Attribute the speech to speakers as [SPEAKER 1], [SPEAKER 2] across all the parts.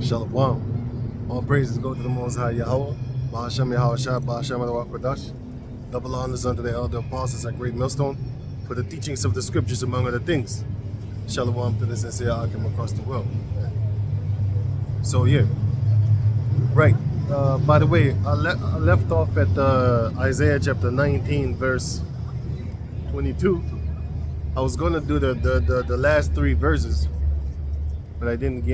[SPEAKER 1] Shalom. All praises go to the Most High Yahweh. Bahashem Yahushua, Bahashem Adawak Kodash. Double honors unto the elder apostles at Great Millstone for the teachings of the scriptures, among other things. Shalom to the sincere Akim across the world. So, yeah. Right. By the way, I left off at Isaiah chapter 19, verse 22. I was going to do the last three verses, but I didn't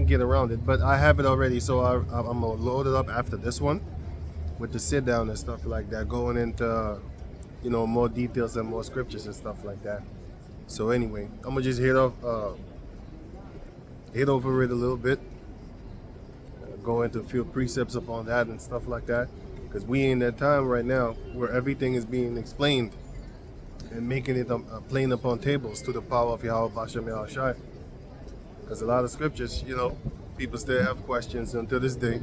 [SPEAKER 1] get around it. But I have it already, so I'm gonna load it up after this one with the sit down and stuff like that, going into more details and more scriptures and stuff like that. So anyway, I'm gonna just hit over it a little bit, go into a few precepts upon that and stuff like that, because we in that time right now where everything is being explained and making it plain upon tables to the power of Yahweh Bashem Yahushai. Because a lot of scriptures, people still have questions until this day,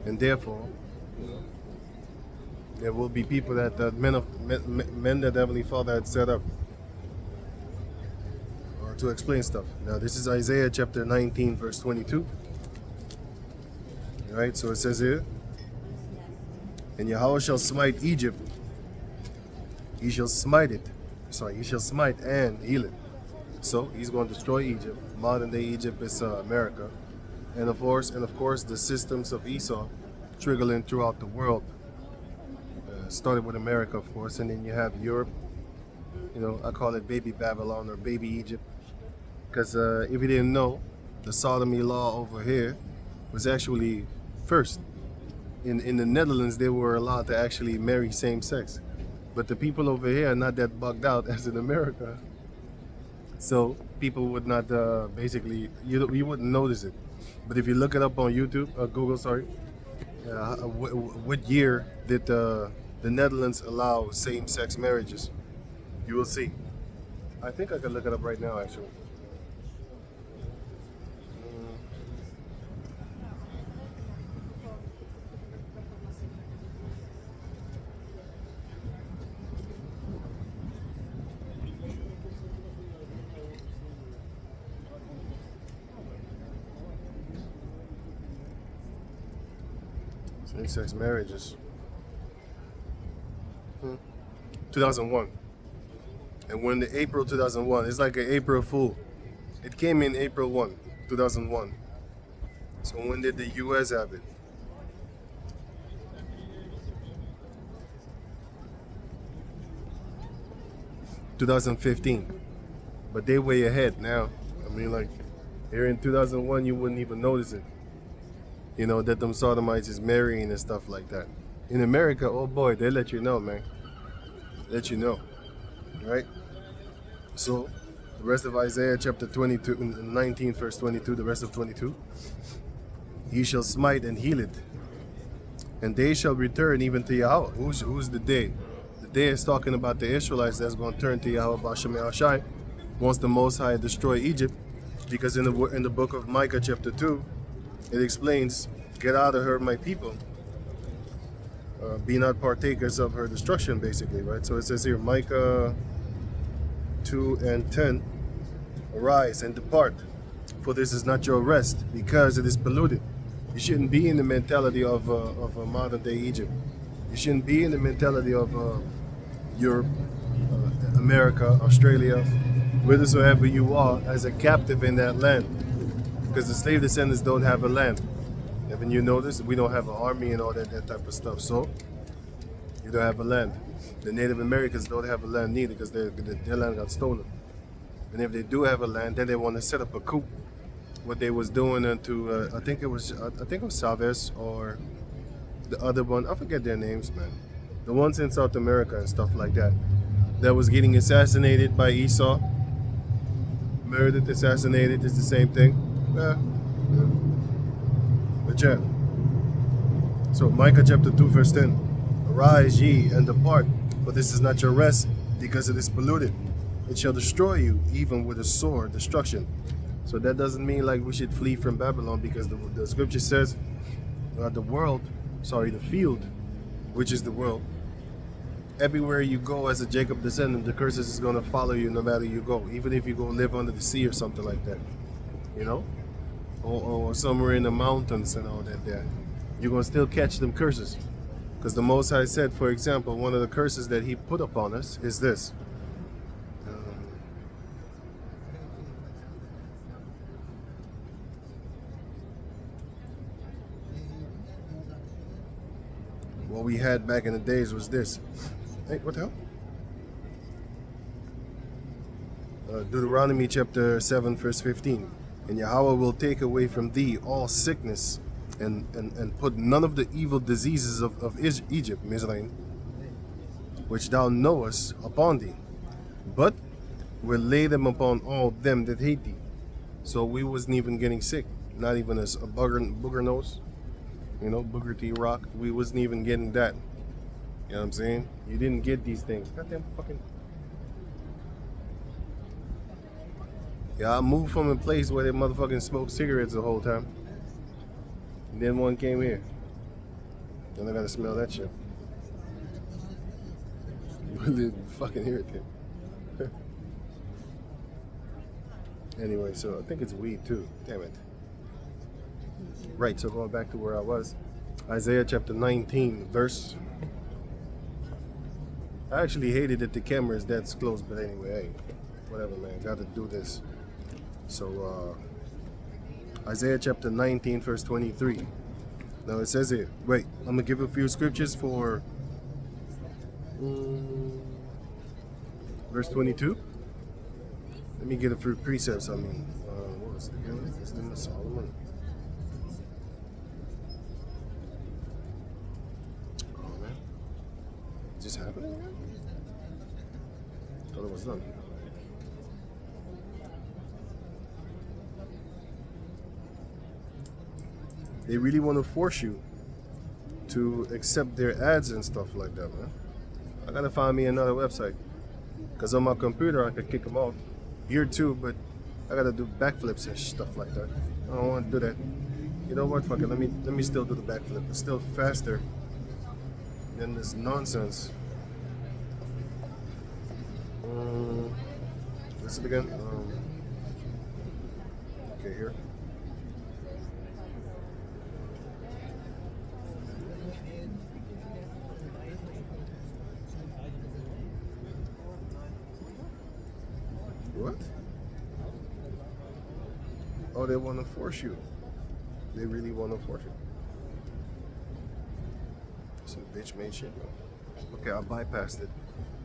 [SPEAKER 1] and therefore, there will be people that men that Heavenly Father had set up to explain stuff. Now, this is Isaiah chapter 19, verse 22. All right, so it says here, "And Yahweh shall smite Egypt; he shall smite it. He shall smite and heal it." So he's going to destroy Egypt. Modern day Egypt is America, and of course, the systems of Esau trickling throughout the world. Started with America, of course, and then you have Europe. I call it baby Babylon or baby Egypt, because if you didn't know, the sodomy law over here was actually first. In the Netherlands, they were allowed to actually marry same sex, but the people over here are not that bugged out as in America. So people would not basically, you wouldn't notice it. But if you look it up on YouTube, Google, what year did the Netherlands allow same-sex marriages? You will see. I think I can look it up right now, actually. Same-sex marriages. 2001. And when the April 2001, it's like an April Fool. It came in April 1, 2001. So when did the US have it? (2015). But they way ahead now. I mean, like, here in 2001, you wouldn't even notice it. That them sodomites is marrying and stuff like that. In America, oh boy, they let you know, man. Let you know, right? So, the rest of Isaiah chapter 22, 19, verse 22, the rest of 22. "He shall smite and heal it, and they shall return even to Yahweh." Who's the they? The they is talking about the Israelites that's going to turn to Yahweh Bashem Yahushai once the Most High destroy Egypt, because in the book of Micah chapter 2, it explains, "Get out of her, my people. Be not partakers of her destruction," basically, right? So it says here, Micah 2 and 10, "Arise and depart, for this is not your rest, because it is polluted." You shouldn't be in the mentality of modern day Egypt. You shouldn't be in the mentality of Europe, America, Australia, whithersoever you are, as a captive in that land. Because the slave descendants don't have a land. Haven't you noticed? We don't have an army and all that type of stuff. So, you don't have a land. The Native Americans don't have a land neither, because their land got stolen. And if they do have a land, then they want to set up a coup. What they was doing into, I think it was Chavez or the other one. I forget their names, man. The ones in South America and stuff like that. That was getting assassinated by Esau. Murdered, assassinated, it's the same thing. Yeah. But yeah. So Micah chapter 2 verse 10. "Arise ye and depart, for this is not your rest, because it is polluted. It shall destroy you, even with a sword, destruction." So that doesn't mean like we should flee from Babylon, because the scripture says the field, which is the world, everywhere you go as a Jacob descendant, the curses is going to follow you no matter you go, even if you go live under the sea or something like that. or somewhere in the mountains and all that there, you're going to still catch them curses. Because the Most High said, for example, one of the curses that he put upon us is this. What we had back in the days was this. Hey, what the hell? Deuteronomy chapter 7 verse 15. And Yahweh will take away from thee all sickness and put none of the evil diseases of Egypt, Mizraim, which thou knowest upon thee, but will lay them upon all them that hate thee. So we wasn't even getting sick, not even as a booger nose, booger T rock. We wasn't even getting that. You know what I'm saying? You didn't get these things. Goddamn fucking. Yeah, I moved from a place where they motherfucking smoked cigarettes the whole time. And then one came here. Then I gotta smell that shit. Really fucking irritating. Anyway, so I think it's weed too. Damn it. Right, so going back to where I was. Isaiah chapter 19, verse. I actually hated that the camera is that close, but anyway, hey, whatever, man. Gotta do this. So, Isaiah chapter 19, verse 23. Now it says here, wait, I'm gonna give a few scriptures for verse 22. Let me get a few precepts. What was the Wisdom of Solomon? Oh man, is this happening again? I thought it was done. They really want to force you to accept their ads and stuff like that, man. I gotta find me another website. Because on my computer, I could kick them off. Here too, but I gotta do backflips and stuff like that. I don't want to do that. You know what? Fuck it. Let me still do the backflip. It's still faster than this nonsense. What's it again? Okay, here. What? Oh, they want to force you. They really want to force you. Some bitch made shit. Okay, I bypassed it.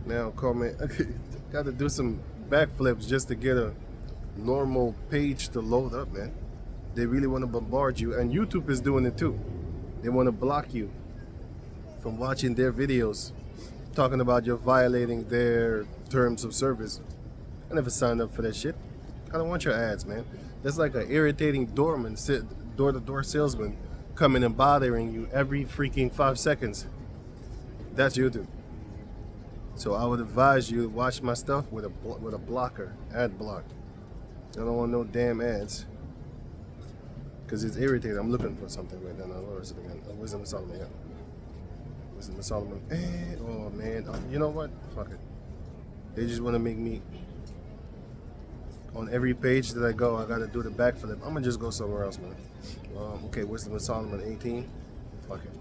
[SPEAKER 1] Now, comment. Got to do some backflips just to get a normal page to load up, man. They really want to bombard you, and YouTube is doing it too. They want to block you from watching their videos talking about you're violating their terms of service. I never signed up for that shit. I don't want your ads, man. That's like an irritating door-to-door salesman coming and bothering you every freaking 5 seconds. That's YouTube. So I would advise you to watch my stuff with a blocker, ad block. I don't want no damn ads, because it's irritating. I'm looking for something right now. Where is it again? Wisdom of Solomon. Yeah. Wisdom of Solomon. Oh man. You know what? Fuck it. They just want to make me. On every page that I go, I gotta do the backflip. I'm gonna just go somewhere else, man. Okay, Wisdom of Solomon 18. Fuck it.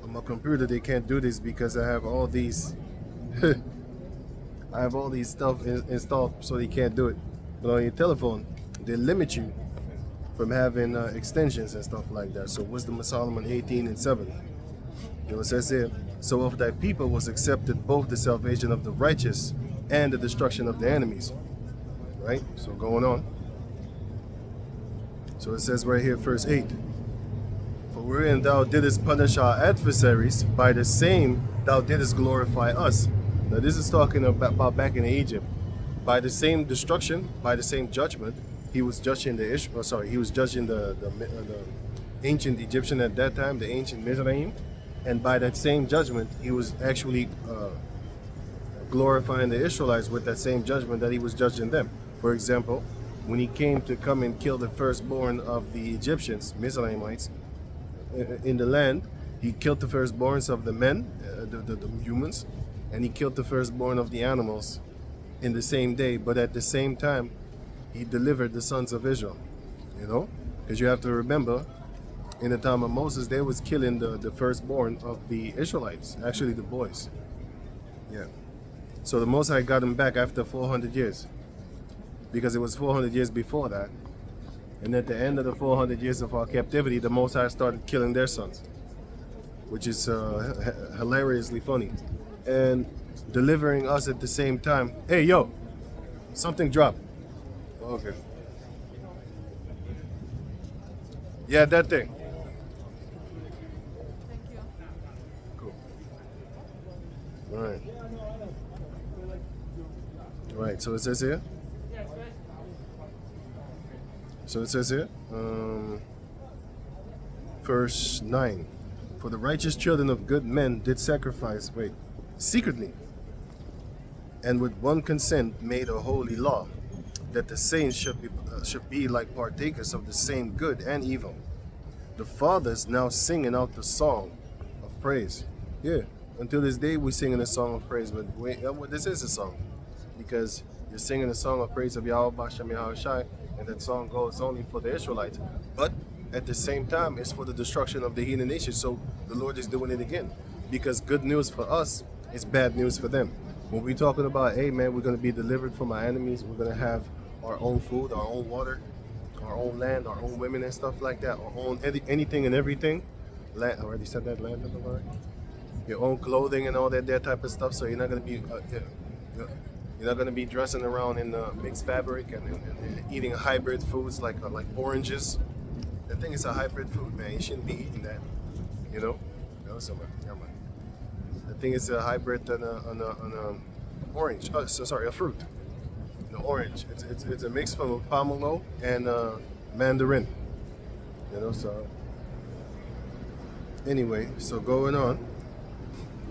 [SPEAKER 1] On my computer, they can't do this because I have all these. I have all these stuff installed, so they can't do it. But on your telephone, they limit you from having extensions and stuff like that. So Wisdom of Solomon 18 and 7. It says here, so of thy people was accepted both the salvation of the righteous and the destruction of the enemies. Right? So going on. So it says right here, verse 8. For wherein thou didst punish our adversaries, by the same thou didst glorify us. Now this is talking about back in Egypt. By the same destruction, by the same judgment, he was judging the ancient Egyptian at that time, the ancient Mizraim. And by that same judgment, he was actually glorifying the Israelites with that same judgment that he was judging them. For example, when he came to come and kill the firstborn of the Egyptians, Mizraimites, in the land, he killed the firstborns of the men, the humans, and he killed the firstborn of the animals in the same day. But at the same time, he delivered the sons of Israel. you know, because you have to remember, in the time of Moses, they was killing the firstborn of the Israelites, actually the boys. Yeah. So the Most High got them back after 400 years, because it was 400 years before that. And at the end of the 400 years of our captivity, the Most High started killing their sons, which is hilariously funny, and delivering us at the same time. Hey, yo, something dropped. Okay. Yeah, that thing. Cool. All right. All right. So it says here. Verse 9. For the righteous children of good men did sacrifice, secretly, and with one consent made a holy law, that the saints should be like partakers of the same good and evil. The fathers now singing out the song of praise. Yeah, until this day we're singing a song of praise, but this is a song, because you're singing a song of praise of Yahweh Bashem Yahushai, and that song goes only for the Israelites. But at the same time, it's for the destruction of the heathen nation. So the Lord is doing it again, because good news for us is bad news for them. When we're talking about, hey man, we're going to be delivered from our enemies, we're going to have our own food, our own water, our own land, our own women and stuff like that, our own anything and everything. Land, I already said that, land of the Lord. Your own clothing and all that type of stuff. So you're not going to be you're not going to be dressing around in mixed fabric and eating hybrid foods like oranges. I think it's a hybrid food, man. You shouldn't be eating that, you know. No, somewhere. Yeah, man. I think it's a hybrid on a orange. Oh, sorry, a fruit. The orange. It's a mix from pomelo and mandarin. You know. So anyway, so going on.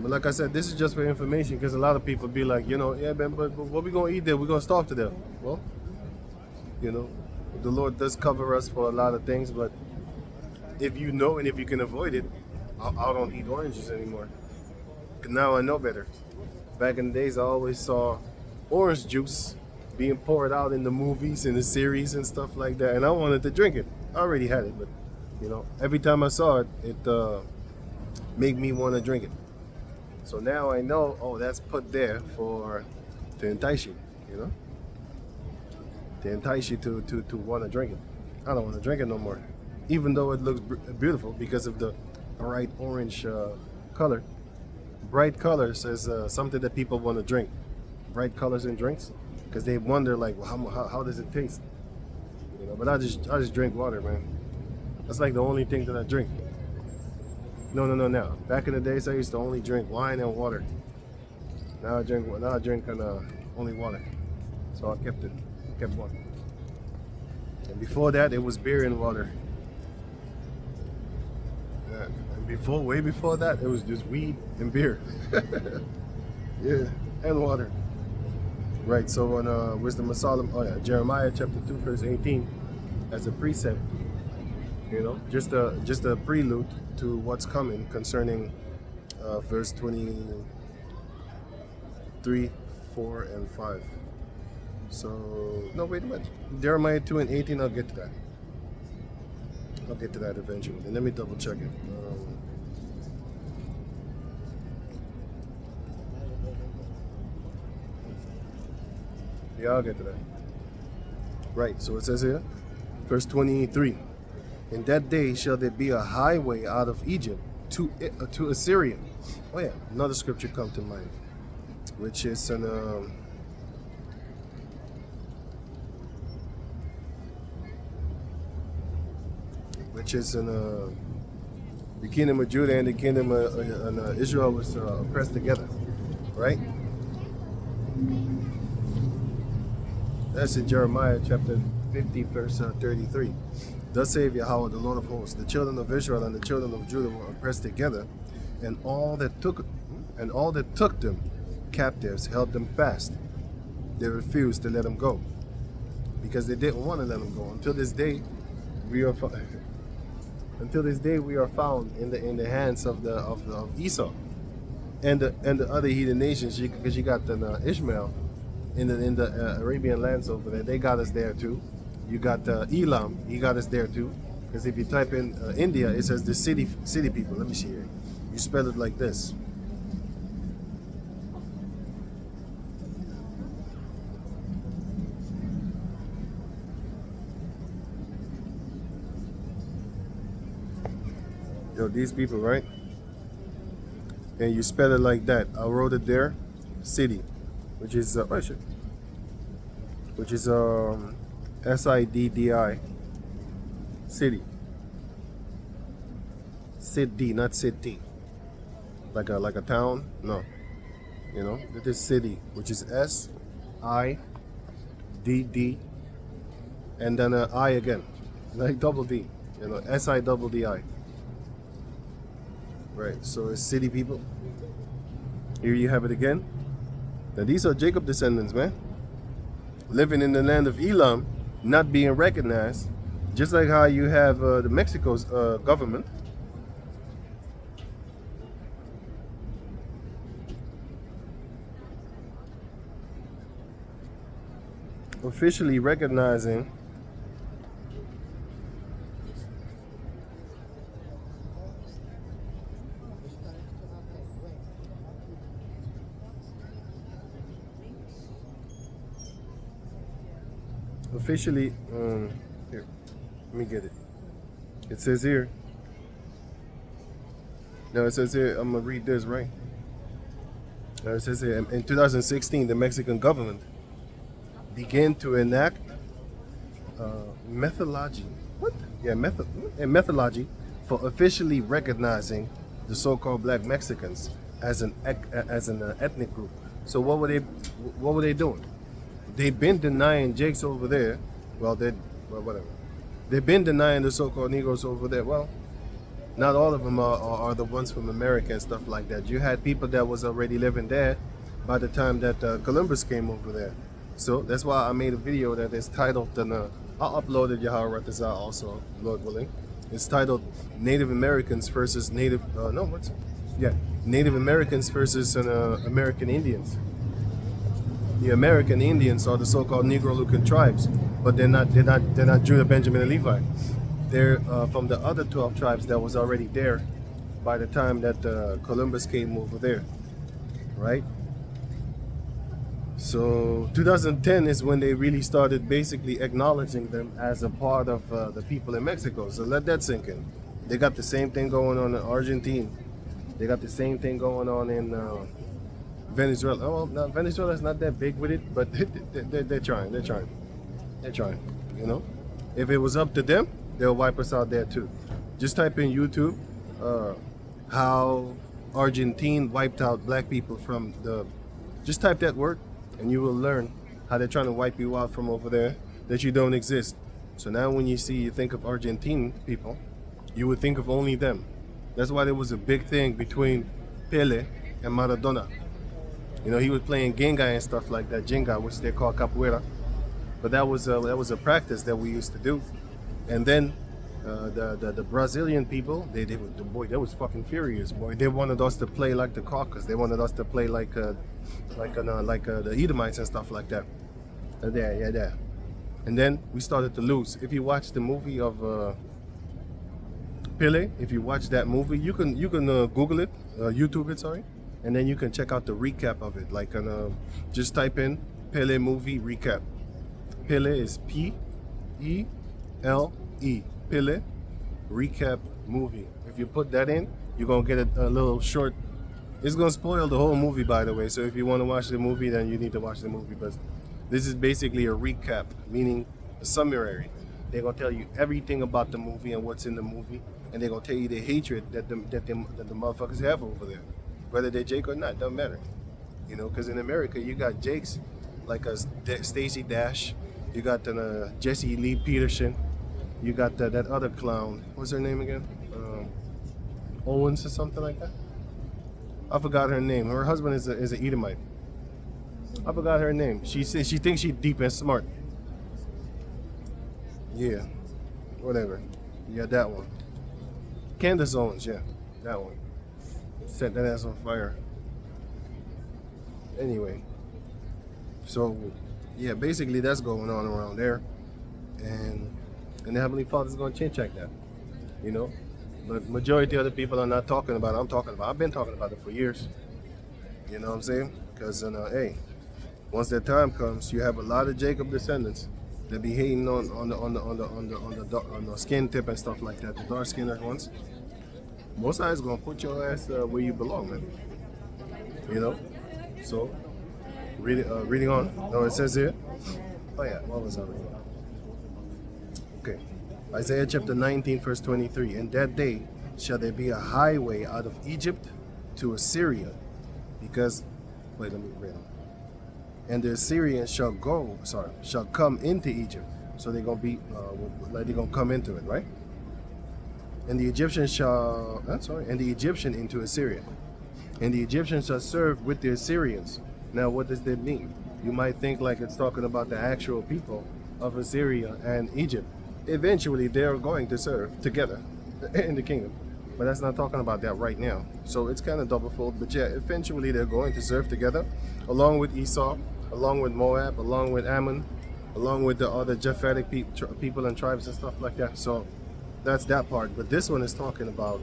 [SPEAKER 1] But like I said, this is just for information, because a lot of people be like, you know, yeah, man, but what we gonna eat there? We're gonna starve to death. Well, you know, the Lord does cover us for a lot of things, but if you know and if you can avoid it, I don't eat oranges anymore. Now I know better. Back in the days, I always saw orange juice being poured out in the movies and the series and stuff like that, and I wanted to drink it. I already had it, but you know, every time I saw it, it made me want to drink it. So now I know, oh, that's put there to entice you, you know, to entice you to want to drink it. I don't want to drink it no more, even though it looks beautiful because of the bright orange color. Bright colors is something that people want to drink. Bright colors in drinks, because they wonder like, well, how does it taste? You know, but I just drink water, man. That's like the only thing that I drink. No. Back in the days, I used to only drink wine and water. Now I drink only water. So I kept one. And before that, it was beer and water. Yeah. And way before that, it was just weed and beer. Yeah, and water. Right. So on Wisdom of Solomon, Jeremiah chapter 2, verse 18, as a precept. You know, just a prelude to what's coming concerning verse 23, 4, and 5. So, no, wait a minute. Jeremiah 2 and 18, I'll get to that. I'll get to that eventually. And let me double check it. Yeah, I'll get to that. Right, so it says here, verse 23. In that day shall there be a highway out of Egypt to Assyria. Oh yeah, another scripture come to mind, which is in the kingdom of Judah and the kingdom of Israel was pressed together, right? That's in Jeremiah chapter 50, verse 33. Thus saith Yahweh, the Lord of hosts, the children of Israel and the children of Judah were oppressed together, and all that took them captives held them fast. They refused to let them go, because they didn't want to let them go. Until this day, we are found in the hands of Esau and the other heathen nations, because you got Ishmael in the Arabian lands over there. They got us there too. You got Elam. He got us there too. Because if you type in India, it says the city people. Let me see here. You spell it like this. Yo, these people, right? And you spell it like that. I wrote it there, city, which is which is SIDDI, city. City, not city. Like a town. No, you know, it is city, which is SIDD, and then I again, like double D. You know, SIDDI. Right. So it's city people. Here you have it again. Now these are Jacob descendants, man. Living in the land of Elam, not being recognized, just like how you have the Mexico's government officially recognizing here, let me get it. It says here. No, it says here, I'm gonna read this, right? It says here, in 2016, the Mexican government began to enact methodology. What? Yeah, methodology for officially recognizing the so-called Black Mexicans as an ethnic group. So what were they doing? They've been denying Jakes over there. Well, whatever. They've been denying the so-called Negroes over there. Well, not all of them are the ones from America and stuff like that. You had people that was already living there by the time that Columbus came over there. So that's why I made a video that is titled, and I'll upload it, Yahweh Ratazah also, Lord willing. It's titled Native Americans versus Native Americans versus American Indians. The American Indians are the so-called Negro-looking tribes, but they're not Judah, Benjamin, and Levi. They're from the other 12 tribes that was already there by the time that Columbus came over there, right? So 2010 is when they really started basically acknowledging them as a part of the people in Mexico. So let that sink in. They got the same thing going on in Argentina. They got the same thing going on in Venezuela. Oh, well, no, Venezuela's not that big with it, but they're trying. They're trying. You know, if it was up to them, they'll wipe us out there too. Just type in YouTube how Argentina wiped out black people from the. Just type that word, and you will learn how they're trying to wipe you out from over there, that you don't exist. So now when you think of Argentine people, you would think of only them. That's why there was a big thing between Pele and Maradona. You know, he was playing Genga and stuff like that, Jenga, which they call capoeira. But that was a practice that we used to do. And then the Brazilian people, they was fucking furious, boy. They wanted us to play like the Caucasus. They wanted us to play like the Edomites and stuff like that. There. And then we started to lose. If you watch the movie of Pele, if you watch that movie, you can Google it, YouTube it, sorry, and then you can check out the recap of it. Like just type in Pele movie recap. Pele is P-E-L-E. Pele recap movie. If you put that in, you're gonna get a little short. It's gonna spoil the whole movie, by the way. So if you want to watch the movie, then you need to watch the movie. But this is basically a recap, meaning a summary. They're gonna tell you everything about the movie and what's in the movie, and they're gonna tell you the hatred that the motherfuckers have over there, whether they're Jake or not, doesn't matter. You know, because in America you got Jakes like a Stacey Dash, you got Jesse Lee Peterson, you got that other clown. What's her name again? Owens or something like that. I forgot her name. Her husband is an Edomite. I forgot her name. She says she thinks she's deep and smart. Yeah, whatever. Yeah, that one. Candace Owens, yeah, that one. Set that ass on fire. Anyway, so yeah, basically that's going on around there. And the Heavenly Father is going to check that, you know. But majority of the people are not talking about it. I'm talking about. I've been talking about it for years. You know what I'm saying? Because hey, once that time comes, you have a lot of Jacob descendants that be hating on the skin tip and stuff like that. The dark skinned ones. Most guys gonna put your ass where you belong, man. You know. So reading on. No, it says here. Oh yeah, what was I reading? Okay. Isaiah chapter 19, verse 23. In that day shall there be a highway out of Egypt to Assyria, because wait, let me read on. And the Assyrians shall come into Egypt. So they're gonna be like they're gonna come into it, right? And the Egyptian and the Egyptian into Assyria. And the Egyptians shall serve with the Assyrians. Now what does that mean? You might think like it's talking about the actual people of Assyria and Egypt. Eventually they're going to serve together in the kingdom. But that's not talking about that right now. So it's kind of double-fold. But yeah, eventually they're going to serve together, along with Esau, along with Moab, along with Ammon, along with the other Japhetic people and tribes and stuff like that. So that's that part. But this one is talking about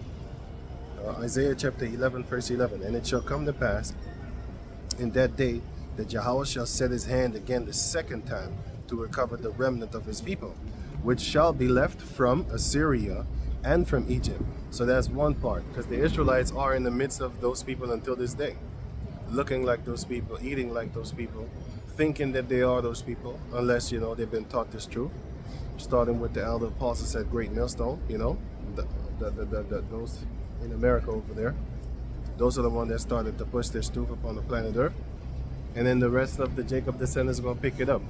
[SPEAKER 1] Isaiah chapter 11, verse 11. And it shall come to pass in that day that Yahweh shall set his hand again the second time to recover the remnant of his people, which shall be left from Assyria and from Egypt. So that's one part, because the Israelites are in the midst of those people until this day, looking like those people, eating like those people, thinking that they are those people, unless, you know, they've been taught this truth. Starting with the elder apostles at Great Millstone, you know, those in America over there. Those are the ones that started to push this truth upon the planet Earth. And then the rest of the Jacob descendants are going to pick it up.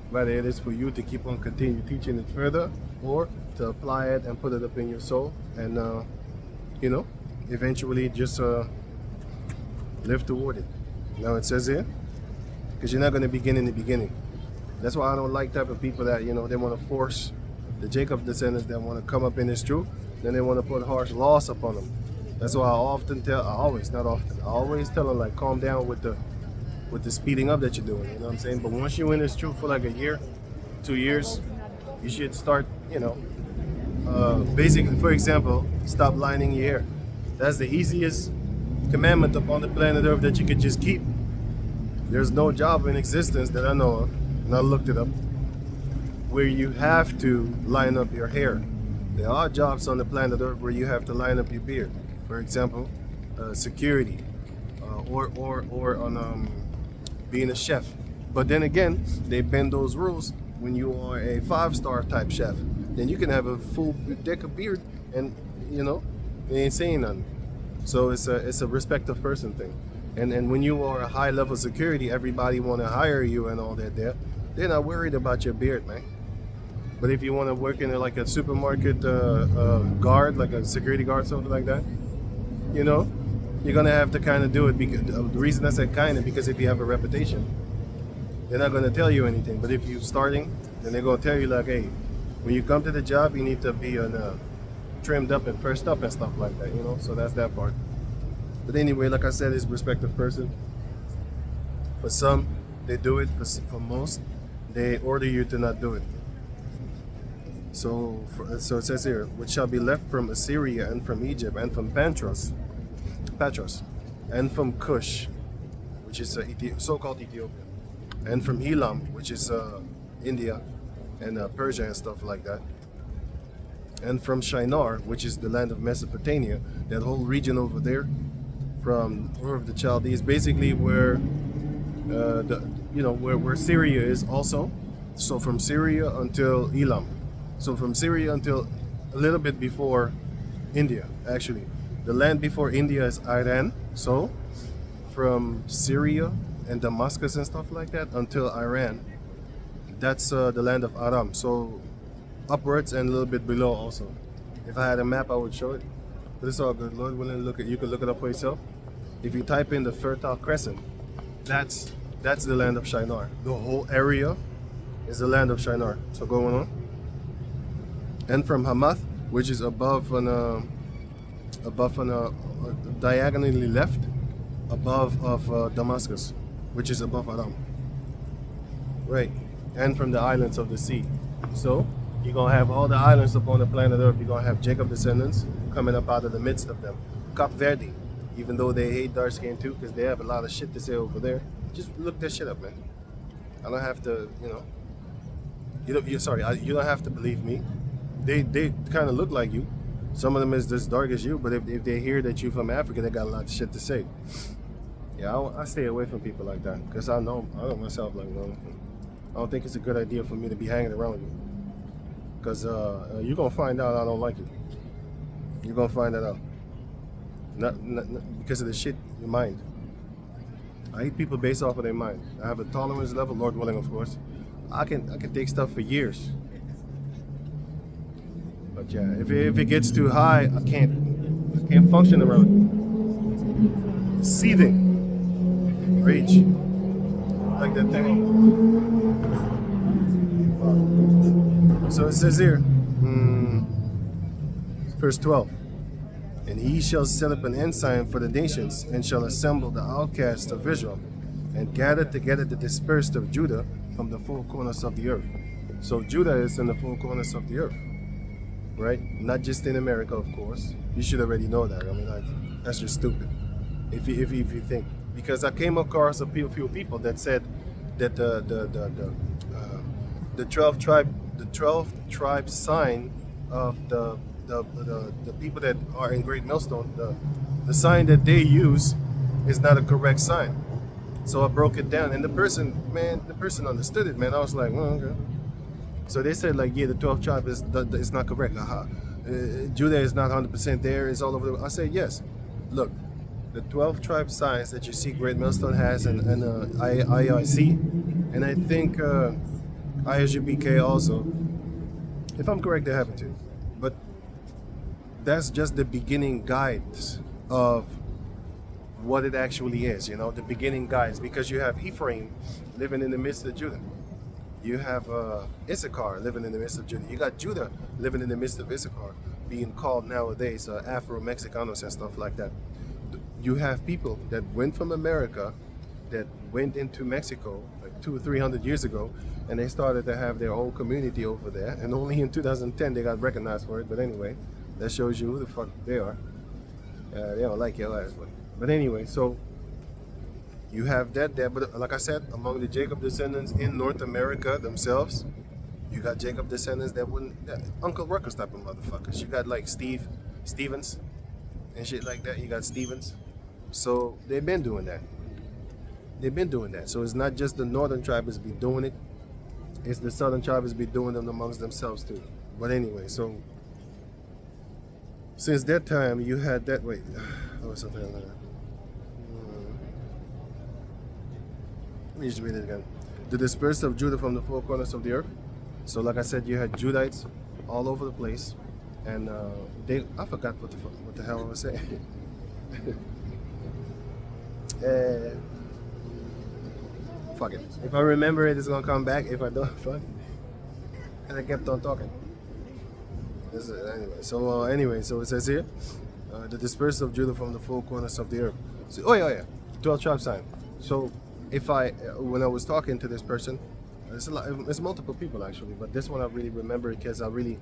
[SPEAKER 1] Whether it is for you to keep on continue teaching it further, or to apply it and put it up in your soul, and you know, eventually just live toward it. Now it says here, because you're not going to begin in the beginning. That's why I don't like type of people that, you know, they want to force the Jacob descendants that want to come up in this truth, then they want to put harsh laws upon them. That's why I always tell them, like, calm down with the speeding up that you're doing, you know what I'm saying? But once you're in this truth for like a year, 2 years, you should start, you know, basically, for example, stop lining your hair. That's the easiest commandment upon the planet Earth that you could just keep. There's no job in existence that I know of, and I looked it up, where you have to line up your hair. There are jobs on the planet Earth where you have to line up your beard. For example, security, or on being a chef. But then again, they bend those rules when you are a 5-star type chef. Then you can have a full deck of beard, and you know, they ain't saying nothing. So it's a respect of person thing. And when you are a high level security, everybody want to hire you and all that. They're not worried about your beard, man. But if you want to work in like a supermarket guard, like a security guard, something like that, you know, you're gonna have to kind of do it. Because the reason I said kind of, because if you have a reputation, they're not gonna tell you anything. But if you're starting, then they're gonna tell you like, hey, when you come to the job, you need to be trimmed up and first up and stuff like that, you know. So that's that part. But anyway, like I said, it's respective person. For some, they do it. For most, they order you to not do it. So it says here, which shall be left from Assyria and from Egypt and from Patros, and from Cush, which is so-called Ethiopia, and from Elam, which is India and Persia and stuff like that, and from Shinar, which is the land of Mesopotamia, that whole region over there, from Ur of the Chaldees, basically where where Syria is also. So from Syria until Elam. So from Syria until a little bit before India, actually. The land before India is Iran. So from Syria and Damascus and stuff like that until Iran, that's the land of Aram. So upwards and a little bit below also. If I had a map, I would show it. But it's all good. Lord willing, you can look it up for yourself. If you type in the Fertile Crescent, that's the land of Shinar. The whole area is the land of Shinar. So going on. And from Hamath, which is above diagonally left, above of Damascus, which is above Aram. Right. And from the islands of the sea. So You're gonna have all the islands upon the planet Earth. You're gonna have Jacob descendants coming up out of the midst of them. Cap Verde, even though they hate dark skin too, because they have a lot of shit to say over there. Just look that shit up, man. I don't have to, you don't have to believe me. They kind of look like you. Some of them is as dark as you, but if they hear that you're from Africa, they got a lot of shit to say. Yeah, I stay away from people like that because I know myself. Like, I don't think it's a good idea for me to be hanging around you because you're gonna find out I don't like you. You're gonna find that out. Not because of the shit in your mind. I hate people based off of their mind. I have a tolerance level, Lord willing, of course. I can take stuff for years. But yeah, if it gets too high, I can't function around it. Seething, rage, like that thing. So it says here, verse 12. And he shall set up an ensign for the nations, and shall assemble the outcasts of Israel, and gather together the dispersed of Judah from the four corners of the earth. So Judah is in the four corners of the earth, right? Not just in America, of course. You should already know that. I mean, that's just stupid. If you think, because I came across a few people that said that the 12 tribe sign of the people that are in Great Millstone, the sign that they use is not a correct sign. So I broke it down, and the person understood it, man. I was like, well, okay. So they said, like, yeah, the 12 tribe is not correct. Judah is not 100% there. It's all over. I said, yes. Look, the 12 tribe signs that you see Great Millstone has, and IIC, and I think ISUBK also. If I'm correct, they have it too. But that's just the beginning guides of what it actually is, the beginning guides, because you have Ephraim living in the midst of Judah. You have Issachar living in the midst of Judah. You got Judah living in the midst of Issachar, being called nowadays Afro-Mexicanos and stuff like that. You have people that went from America, that went into Mexico like 200 or 300 years ago, and they started to have their own community over there. And only in 2010 they got recognized for it. But anyway, that shows you who the fuck they are. They don't like your ass. But anyway, so you have that there. But like I said, among the Jacob descendants in North America themselves, you got Jacob descendants that Uncle Ruckus type of motherfuckers. You got like Stevens and shit like that. You got Stevens. So they've been doing that. So it's not just the northern tribes be doing it. It's the southern tribes be doing them amongst themselves too. But anyway, so since that time you had that. Wait, something like that. Let me just read it again. The dispersed of Judah from the four corners of the earth. So like I said, you had Judites all over the place, and I forgot what the hell I was saying. Fuck it. If I remember it, it's gonna come back. If I don't, fuck. And I kept on talking. Anyway, so it says here, the dispersed of Judah from the four corners of the earth. So, 12 tribe sign. So when I was talking to this person, it's multiple people actually, but this one I really remember because the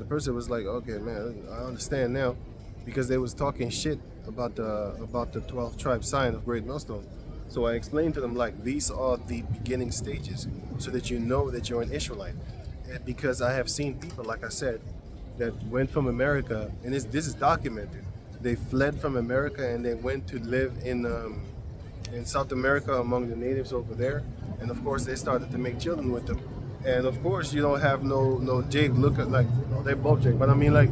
[SPEAKER 1] person was like, okay, man, I understand now, because they was talking shit about the 12 tribe sign of Great Millstone. So I explained to them, like, these are the beginning stages, so that you know that you're an Israelite. And because I have seen people, like I said, that went from America, and this is documented. They fled from America and they went to live in South America among the natives over there, and of course they started to make children with them. And of course you don't have no Jake looking like, they're both Jake, but I mean, like,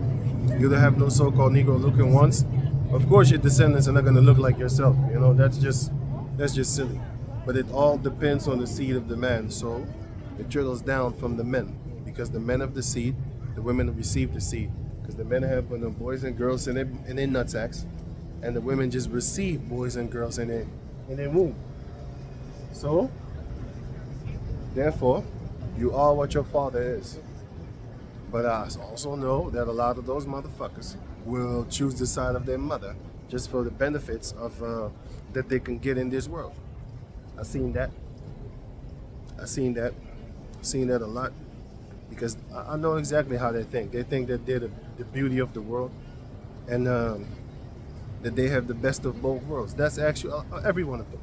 [SPEAKER 1] you don't have no so-called Negro looking ones. Of course your descendants are not going to look like yourself. That's just silly. But it all depends on the seed of the man. So it trickles down from the men, because the men of the seed, the women receive the seed, because the men have boys and girls in their nutsacks, and the women just receive boys and girls in their womb. So therefore you are what your father is. But I also know that a lot of those motherfuckers will choose the side of their mother just for the benefits of that they can get in this world. I've seen that a lot. because I know exactly how they think. They think that they're the beauty of the world, and that they have the best of both worlds. That's actually every one of them.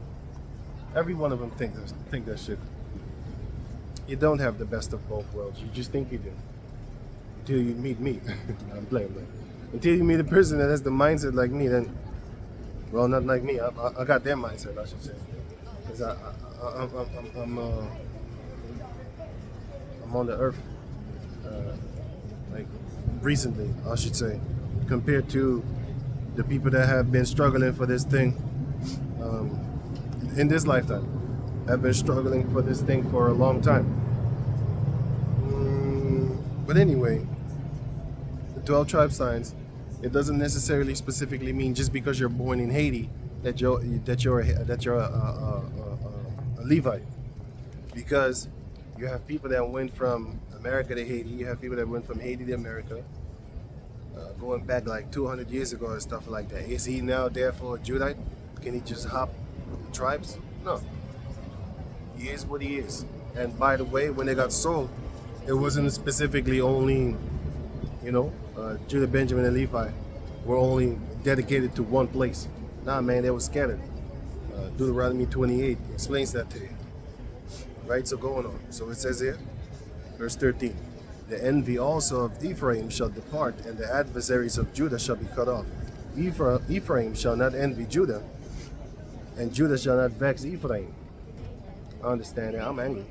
[SPEAKER 1] Every one of them think that shit. You don't have the best of both worlds. You just think you do. Until you meet me. I'm playing. Until you meet a person that has the mindset like me, then, well, not like me. I got their mindset, I should say. Because I'm on the earth, like recently, I should say, compared to the people that have been struggling for this thing in this lifetime, have been struggling for this thing for a long time. But anyway, the 12 tribe signs, it doesn't necessarily specifically mean just because you're born in Haiti that you're a Levite, because you have people that went from America to Haiti. You have people that went from Haiti to America, going back like 200 years ago and stuff like that. Is he now therefore a Judite? Can he just hop tribes? No. He is what he is. And by the way, when they got sold, it wasn't specifically only, Judah, Benjamin, and Levi were only dedicated to one place. Nah, man, they were scattered. Deuteronomy 28 explains that to you. Right, so going on. So it says here, verse 13, the envy also of Ephraim shall depart, and the adversaries of Judah shall be cut off. Ephraim shall not envy Judah, and Judah shall not vex Ephraim. I understand that. I'm angry,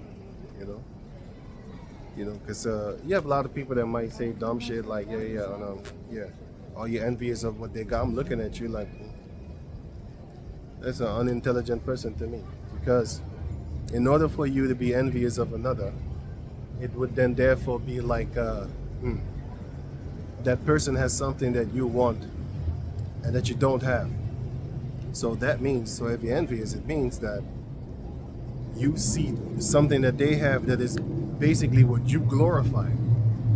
[SPEAKER 1] because you have a lot of people that might say dumb shit like, all you're envious of what they got. I'm looking at you like, that's an unintelligent person to me, because in order for you to be envious of another, it would then therefore be like that person has something that you want and that you don't have. So that means, so if you're envious, it means that you see something that they have that is basically what you glorify,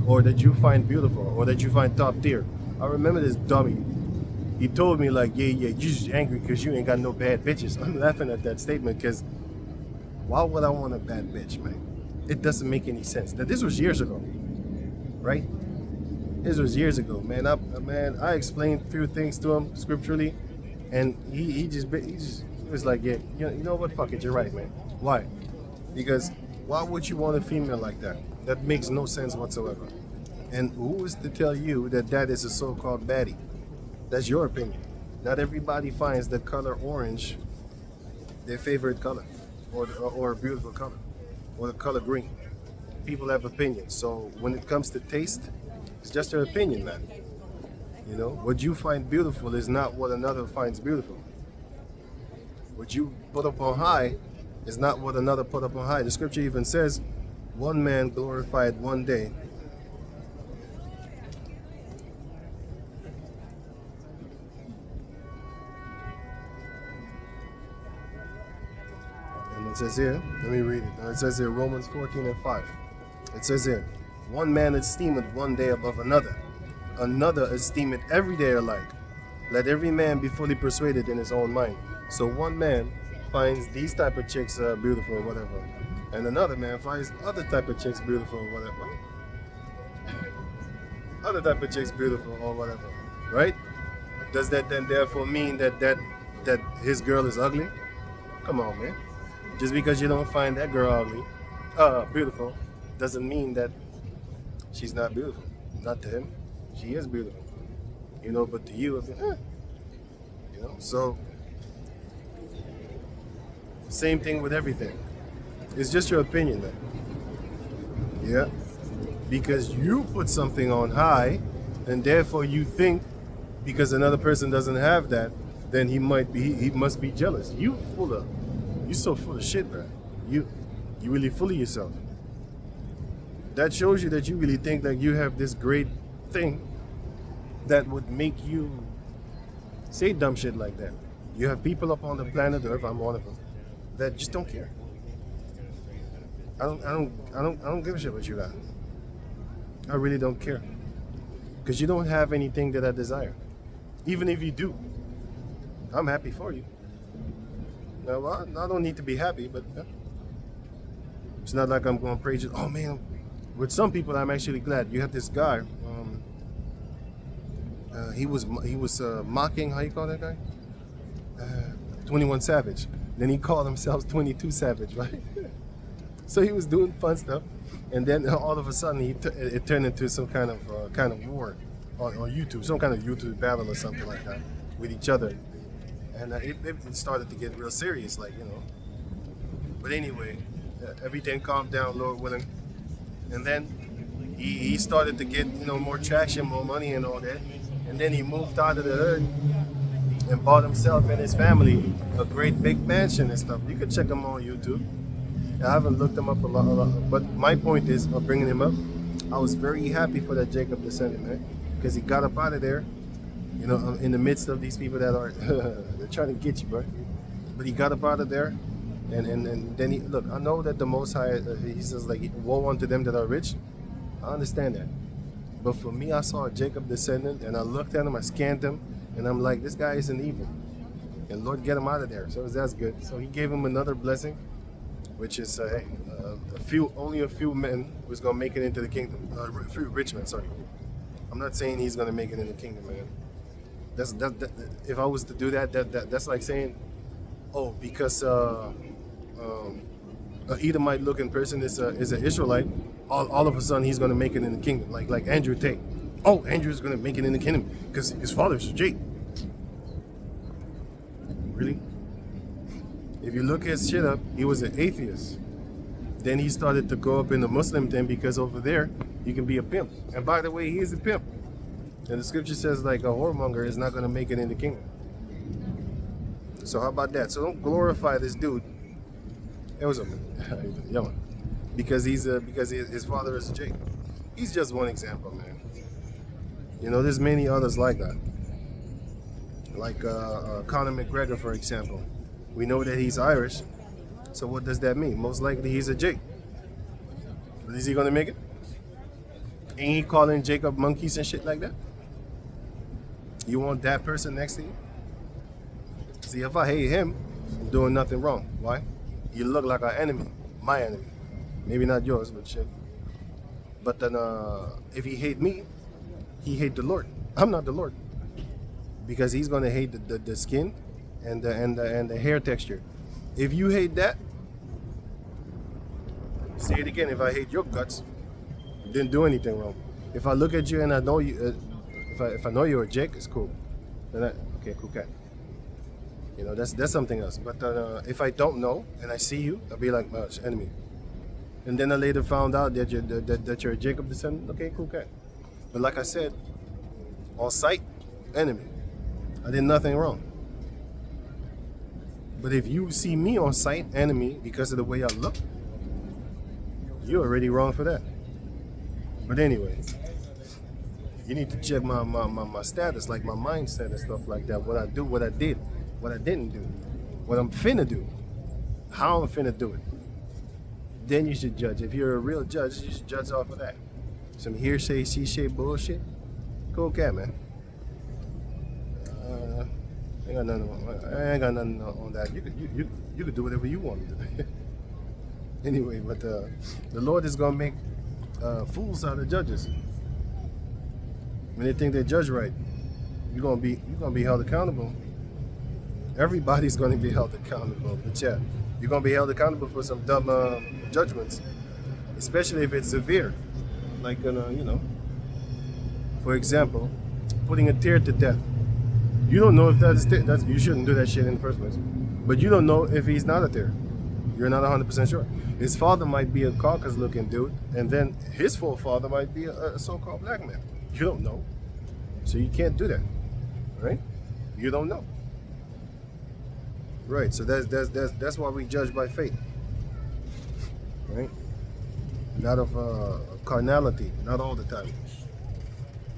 [SPEAKER 1] or that you find beautiful, or that you find top tier. I remember this dummy. He told me like, yeah, you just angry because you ain't got no bad bitches. I'm laughing at that statement because why would I want a bad bitch, man? It doesn't make any sense. Now, this was years ago, right? This was years ago, man. I explained a few things to him scripturally, and he just was like, yeah, you know what? Fuck it, you're right, man. Why? Because why would you want a female like that? That makes no sense whatsoever. And who is to tell you that that is a so-called baddie? That's your opinion. Not everybody finds the color orange their favorite color, or a beautiful color, or the color green. People have opinions. So when it comes to taste, it's just their opinion, man. What you find beautiful is not what another finds beautiful. What you put up on high is not what another put up on high. The scripture even says, one man glorified one day. And it says here, let me read it. It says here, Romans 14:5. It says here, one man esteemeth one day above another. Another esteemeth every day alike. Let every man be fully persuaded in his own mind. So one man finds these type of chicks beautiful or whatever, and another man finds other type of chicks beautiful or whatever. Other type of chicks beautiful or whatever, right? Does that then therefore mean that his girl is ugly? Come on, man. Just because you don't find that girl ugly, beautiful, doesn't mean that she's not beautiful. Not to him, she is beautiful. But to you, so same thing with everything. It's just your opinion, man. Yeah, because you put something on high, and therefore you think because another person doesn't have that, then he must be jealous. You so full of shit, man. You really full of yourself. That shows you that you really think that you have this great thing that would make you say dumb shit like that. You have people up on the planet Earth, I'm one of them, that just don't care. I don't give a shit what you got. I really don't care. Because you don't have anything that I desire. Even if you do, I'm happy for you. Now, I don't need to be happy, but it's not like I'm going to praise you. Oh man, With some people, I'm actually glad. You have this guy. He was mocking. How you call that guy? 21 Savage. Then he called himself 22 Savage, right? So he was doing fun stuff, and then all of a sudden it turned into some kind of war on YouTube, some kind of YouTube battle or something like that with each other, and it started to get real serious, like, you know. But anyway, everything calmed down, Lord willing, and then he started to get, you know, more traction, more money, and all that, and then he moved out of the earth and bought himself and his family a great big mansion and stuff. You can check him on YouTube. I haven't looked him up a lot, but my point is, of bringing him up, I was very happy for that Jacob descendant, man, because he got up out of there, you know, in the midst of these people that are they're trying to get you, bro. But he got up out of there, and then he, look, I know that the Most High, he says, like, woe unto them that are rich. I understand that, but for me, I saw a Jacob descendant, and I looked at him, I scanned him, and I'm like, this guy isn't evil, and Lord, get him out of there. So that's good. So he gave him another blessing, which is only a few men was gonna make it into the kingdom. A few rich men, sorry. I'm not saying he's gonna make it in the kingdom, man. That if I was to do that's like saying, oh, because an Edomite looking person is an Israelite, all of a sudden he's gonna make it in the kingdom. Like Andrew Tate. Oh, Andrew's gonna make it in the kingdom because his father's Jake. Really? If you look his shit up, he was an atheist. Then he started to go up in the Muslim thing because over there you can be a pimp. And by the way, he is a pimp. And the scripture says, like, a whoremonger is not going to make it in the kingdom. So how about that? So don't glorify this dude. It was a yeah, man. Because his father is a Jake. He's just one example, man. You know, there's many others like that. Like Conor McGregor, for example. We know that he's Irish, so what does that mean? Most likely he's a Jake. But is he gonna make it? Ain't he calling Jacob monkeys and shit like that? You want that person next to you? See, if I hate him, I'm doing nothing wrong. Why? You look like an enemy, my enemy. Maybe not yours, but shit. But then if he hate me, he hate the Lord. I'm not the Lord. Because he's gonna hate the skin and the hair texture. If you hate that, say it again. If I hate your guts, didn't do anything wrong. If I look at you and I know you, if I know you're a Jake, it's cool. Then okay, cool cat. You know, that's something else. But if I don't know and I see you, I'll be like, oh, it's enemy. And then I later found out that you're a Jacob descendant. Okay, cool cat. But like I said, on sight, enemy. I did nothing wrong. But if you see me on sight, enemy, because of the way I look, you're already wrong for that. But anyway, you need to check my status, like my mindset and stuff like that. What I do, what I did, what I didn't do, what I'm finna do, how I'm finna do it. Then you should judge. If you're a real judge, you should judge off of that. Some hearsay, she bullshit. Cool cat, man. I ain't got nothing on that. You could do whatever you want to do. Anyway, but the Lord is gonna make fools out of judges. When they think they judge right, you're gonna be held accountable. Everybody's gonna be held accountable. But yeah, you're gonna be held accountable for some dumb judgments, especially if it's severe. Like you know, for example, putting a tear to death. You don't know if that's you shouldn't do that shit in the first place. But you don't know if he's not a tear. You're not 100% sure. His father might be a Caucasus-looking dude, and then his forefather might be a so-called black man. You don't know, so you can't do that, right? You don't know, right? So that's why we judge by faith, right? Not of carnality, not all the time,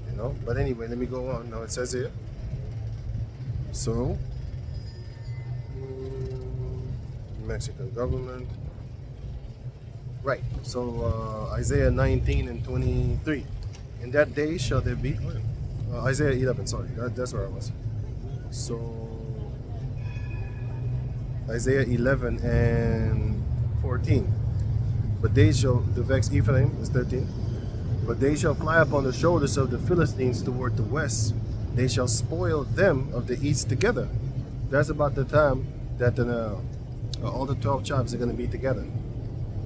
[SPEAKER 1] you know. But anyway, let me go on. Now it says here. So, Mexican government. Right. So Isaiah 19 and 23. In that day shall there be Isaiah 11. Sorry, that's where I was. So Isaiah 11 and 14. But they shall, the vex Ephraim is 13. But they shall fly upon the shoulders of the Philistines toward the west. They shall spoil them of the east together. That's about the time that all the 12 tribes are going to be together.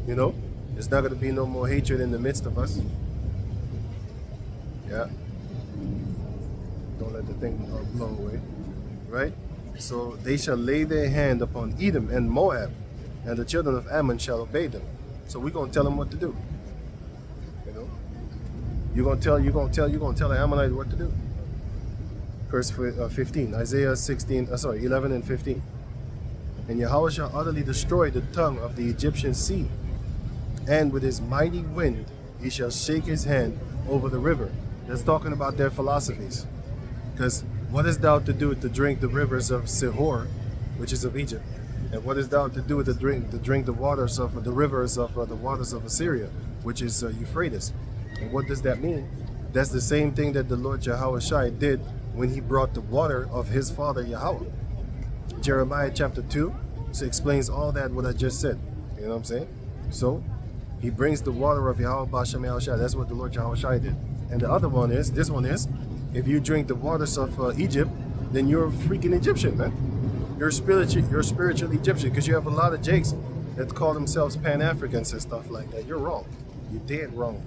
[SPEAKER 1] You know, there's not going to be no more hatred in the midst of us. Yeah. Don't let the thing blow away. Right? So they shall lay their hand upon Edom and Moab, and the children of Ammon shall obey them. So we're going to tell them what to do. You know? You're going to tell the Ammonites what to do. Verse 15, Isaiah 11 and 15. And Yahweh shall utterly destroy the tongue of the Egyptian sea, and with his mighty wind he shall shake his hand over the river. That's talking about their philosophies. Because what is thou to do to drink the rivers of Sihor, which is of Egypt? And what is thou to do to drink the waters of the rivers of the waters of Assyria, which is Euphrates? And what does that mean? That's the same thing that the Lord Yahweh did when he brought the water of his father Yahweh. Jeremiah chapter 2 explains all that what I just said. You know what I'm saying? So he brings the water of Yahweh Bashem Yahushai. That's what the Lord Yahweh did. And the other one is, this one is, if you drink the waters of Egypt, then you're a freaking Egyptian, man. You're spiritual Egyptian, because you have a lot of jakes that call themselves Pan-Africans and stuff like that. You're wrong. You're dead wrong.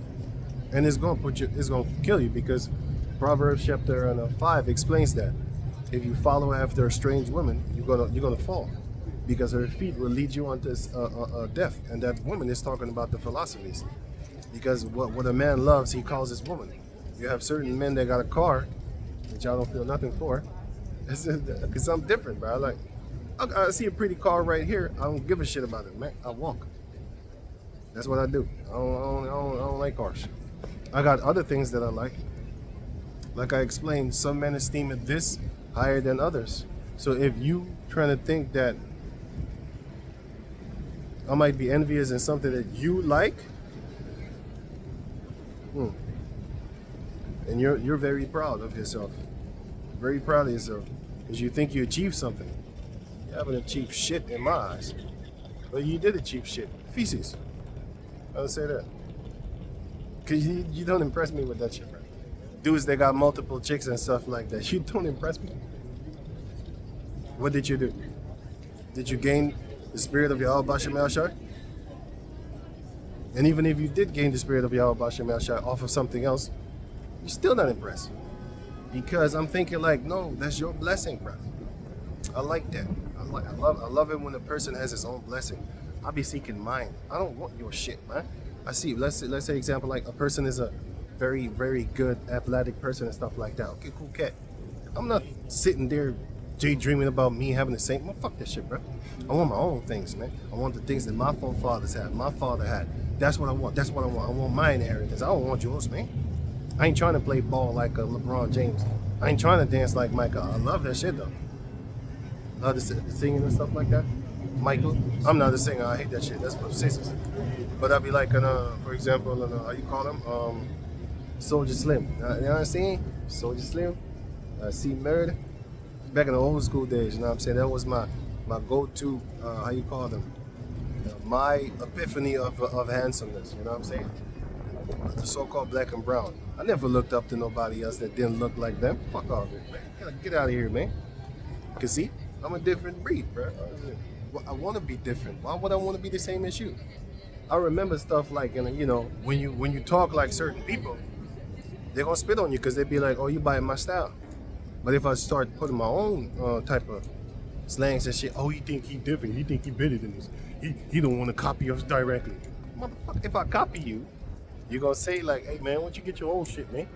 [SPEAKER 1] And it's going to kill you, because Proverbs chapter 5 explains that if you follow after a strange woman, you're gonna fall, because her feet will lead you onto death. And that woman is talking about the philosophies, because what a man loves, he calls his woman. You have certain men that got a car, which I don't feel nothing for, because I'm different, bro. I see a pretty car right here, I don't give a shit about it, man. I walk. That's what I do. I don't like cars. I got other things that I like. Like I explained, some men esteem it this higher than others. So if you trying to think that I might be envious in something that you like, and you're very proud of yourself. Very proud of yourself. Because you think you achieved something. You haven't achieved shit in my eyes. But you did achieve shit. Feces. I would say that. Because you don't impress me with that shit, bro. Dudes that got multiple chicks and stuff like that, you don't impress me. What did you do? Did you gain the spirit of Yahweh Bashem Yahushai? And even if you did gain the spirit of Yahweh Bashem Yahushai off of something else, you're still not impressed. Because I'm thinking like, no, that's your blessing, bro. I like that. I love it when a person has his own blessing. I'll be seeking mine. I don't want your shit, man. I see, let's say example, like a person is a very, very good athletic person and stuff like that. Okay, cool cat. I'm not sitting there daydreaming about me having the same. Well, fuck that shit, bro. I want my own things, man. I want the things that my forefathers had, my father had. That's what I want. That's what I want. I want my inheritance. I don't want yours, man. I ain't trying to play ball like LeBron James. I ain't trying to dance like Michael. I love that shit though. Love the singing and stuff like that. Michael, I'm not a singer. I hate that shit. That's for sisters. But I'd be like, for example, how you call him? Soldier Slim. You know what I'm saying? Soldier Slim. C Murder. Back in the old school days, you know what I'm saying? That was my go-to, how you call them? My epiphany of handsomeness, you know what I'm saying? The so-called black and brown. I never looked up to nobody else that didn't look like them. Fuck all this, man. Get out of here, man. Cause see, I'm a different breed, bro. I want to be different. Why would I want to be the same as you? I remember stuff like, you know, when you talk like certain people, they're gonna spit on you because they be like, oh, you buying my style. But if I start putting my own type of slangs and shit, oh, he think he different, he think he better than this. He don't want to copy us directly. Motherfucker, if I copy you, you're gonna say like, hey man, why don't you get your own shit, man?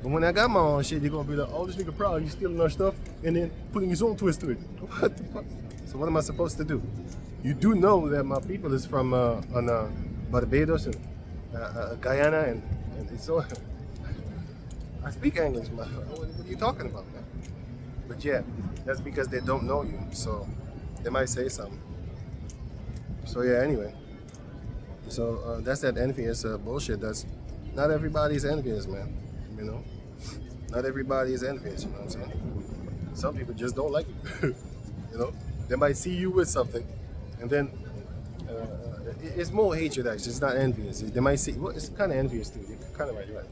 [SPEAKER 1] But when I got my own shit, you're gonna be like, oh, this nigga proud, he's stealing our stuff and then putting his own twist to it. What the fuck? So what am I supposed to do? You do know that my people is from Barbados and Guyana and so I speak English, man. What are you talking about, man? But yeah, that's because they don't know you, so they might say something. So yeah, anyway. So that's that envious bullshit. That's not everybody's envious, man. You know, not everybody is envious. You know what I'm saying? Some people just don't like it. You know, they might see you with something, and then it's more hatred actually. It's not envious. They might see. Well, it's kind of envious too. You're kind of right. You're right.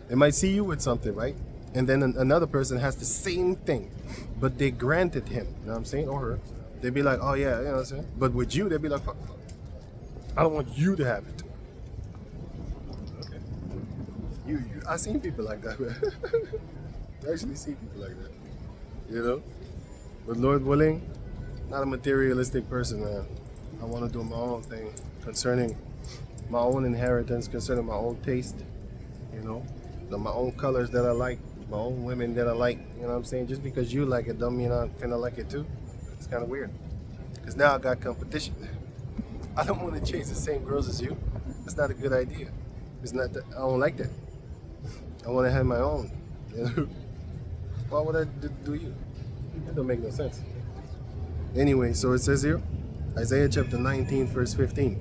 [SPEAKER 1] They might see you with something, right? And then another person has the same thing, but they granted him. You know what I'm saying, or her. They'd be like, oh yeah, you know what I'm saying. But with you, they'd be like, fuck, I don't want you to have it. Okay. I seen people like that, man. I actually see people like that. You know. But Lord willing, not a materialistic person, man. I want to do my own thing concerning my own inheritance, concerning my own taste, you know, my own colors that I like, my own women that I like, you know what I'm saying? Just because you like it don't mean I'm finna like it too. It's kind of weird. Because now I got competition. I don't want to chase the same girls as you. That's not a good idea. It's not that, I don't like that. I want to have my own. You know? Why would I do you? That don't make no sense. Anyway, so it says here, Isaiah chapter 19, verse 15.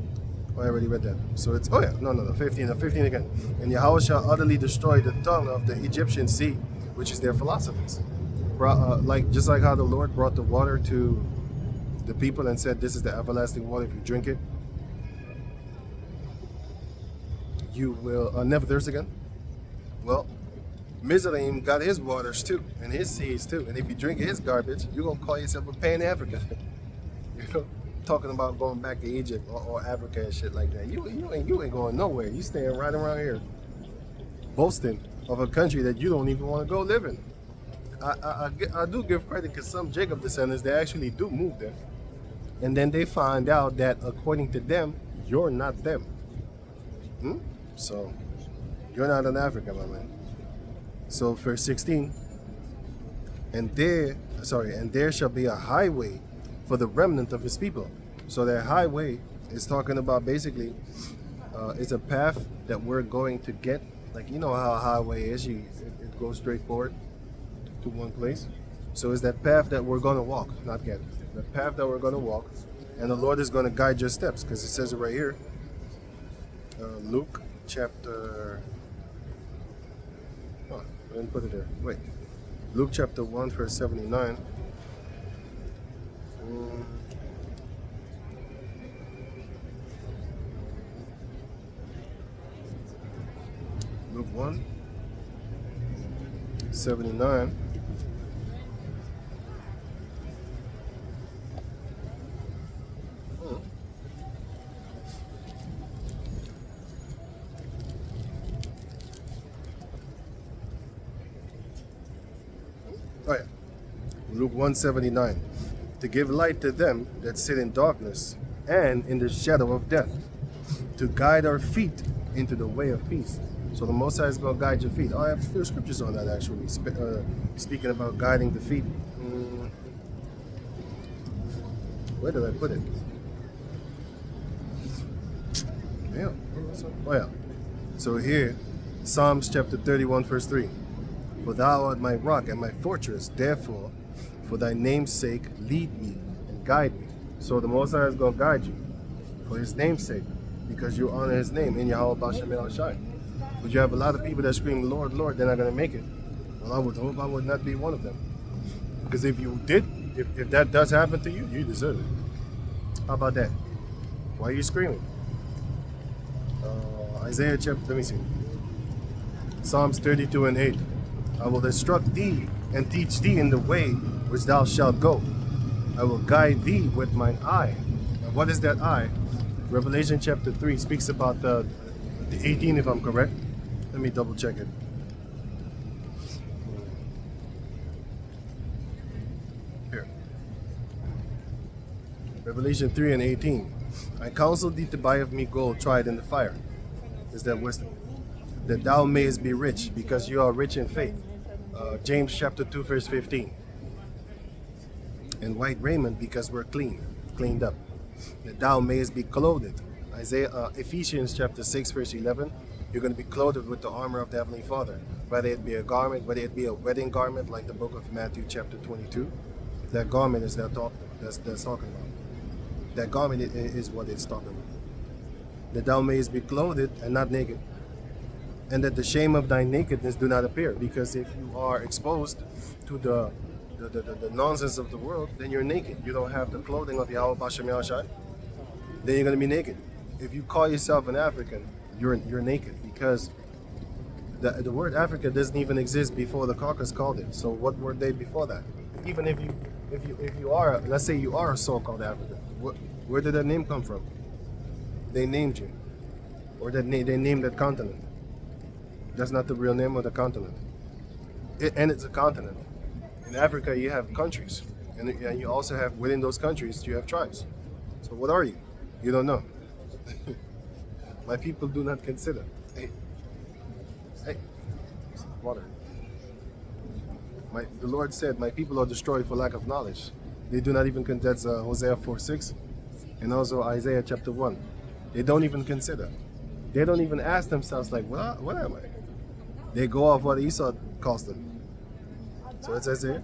[SPEAKER 1] Oh, I already read that. So it's, oh yeah, no, 15 again. And Yahweh shall utterly destroy the tongue of the Egyptian sea, which is their philosophies. Just like how the Lord brought the water to the people and said, this is the everlasting water, if you drink it, you will never thirst again. Well, Mizraim got his waters too, and his seas too. And if you drink his garbage, you're going to call yourself a Pan-African. You know? Talking about going back to Egypt or Africa and shit like that. You ain't going nowhere. You staying right around here, boasting of a country that you don't even want to go live in. I do give credit because some Jacob descendants, they actually do move there, and then they find out that according to them, you're not them. So you're not in Africa, my man. So verse 16, and there shall be a highway for the remnant of his people. So that highway is talking about basically it's a path that we're going to get. Like, you know how a highway is, it goes straight forward to one place. So it's that path that we're going to walk, not get. The path that we're going to walk, and the Lord is going to guide your steps, because it says it right here. Luke chapter, oh, I didn't put it there. Wait. Luke chapter 1 verse 79. Luke 1 79. Oh yeah. Luke 1:79. To give light to them that sit in darkness and in the shadow of death, to guide our feet into the way of peace. So the Most High is going to guide your feet. Oh, I have a few scriptures on that actually, speaking about guiding the feet. Where did I put it? Yeah. Oh yeah. So here, Psalms chapter 31 verse 3. For thou art my rock and my fortress, therefore, for thy name's sake, lead me and guide me. So the Most High is going to guide you for his name's sake, because you honor his name in Yahweh Bashem El Shai. But you have a lot of people that scream, Lord, Lord, they're not going to make it. Well, I would hope I would not be one of them. Because if you did, if that does happen to you, you deserve it. How about that? Why are you screaming? Isaiah chapter, let me see. Psalms 32 and 8. I will instruct thee and teach thee in the way which thou shalt go. I will guide thee with mine eye. And what is that eye? Revelation chapter 3 speaks about the 18, if I'm correct. Let me double check it. Here. Revelation 3 and 18. I counsel thee to buy of me gold tried in the fire. Is that wisdom? That thou mayest be rich, because you are rich in faith. James chapter 2 verse 15. And white raiment, because we're cleaned up. That thou mayest be clothed. Ephesians chapter 6 verse 11. You're going to be clothed with the armor of the Heavenly Father. Whether it be a garment, whether it be a wedding garment, like the book of Matthew chapter 22. That garment is that's talking about. That garment is what it's talking about. That thou mayest be clothed and not naked. And that the shame of thy nakedness do not appear. Because if you are exposed to the nonsense of the world, then you're naked. You don't have the clothing of Yahweh Bashem Yahshai. then you're gonna be naked. If you call yourself an African, you're naked, because the word Africa doesn't even exist before the Caucasus called it. So what were they before that? Even if you are, let's say you are a so-called African, where did that name come from? They named you, or they named that continent. That's not the real name of the continent. And it's a continent. In Africa, you have countries, and you also have, within those countries, you have tribes. So what are you? You don't know. My people do not consider. Hey, hey, water. The Lord said, "My people are destroyed for lack of knowledge." They do not even consider. That's Hosea 4:6, and also Isaiah chapter 1. They don't even consider. They don't even ask themselves, like, what am I? They go off what Esau calls them. So it says here,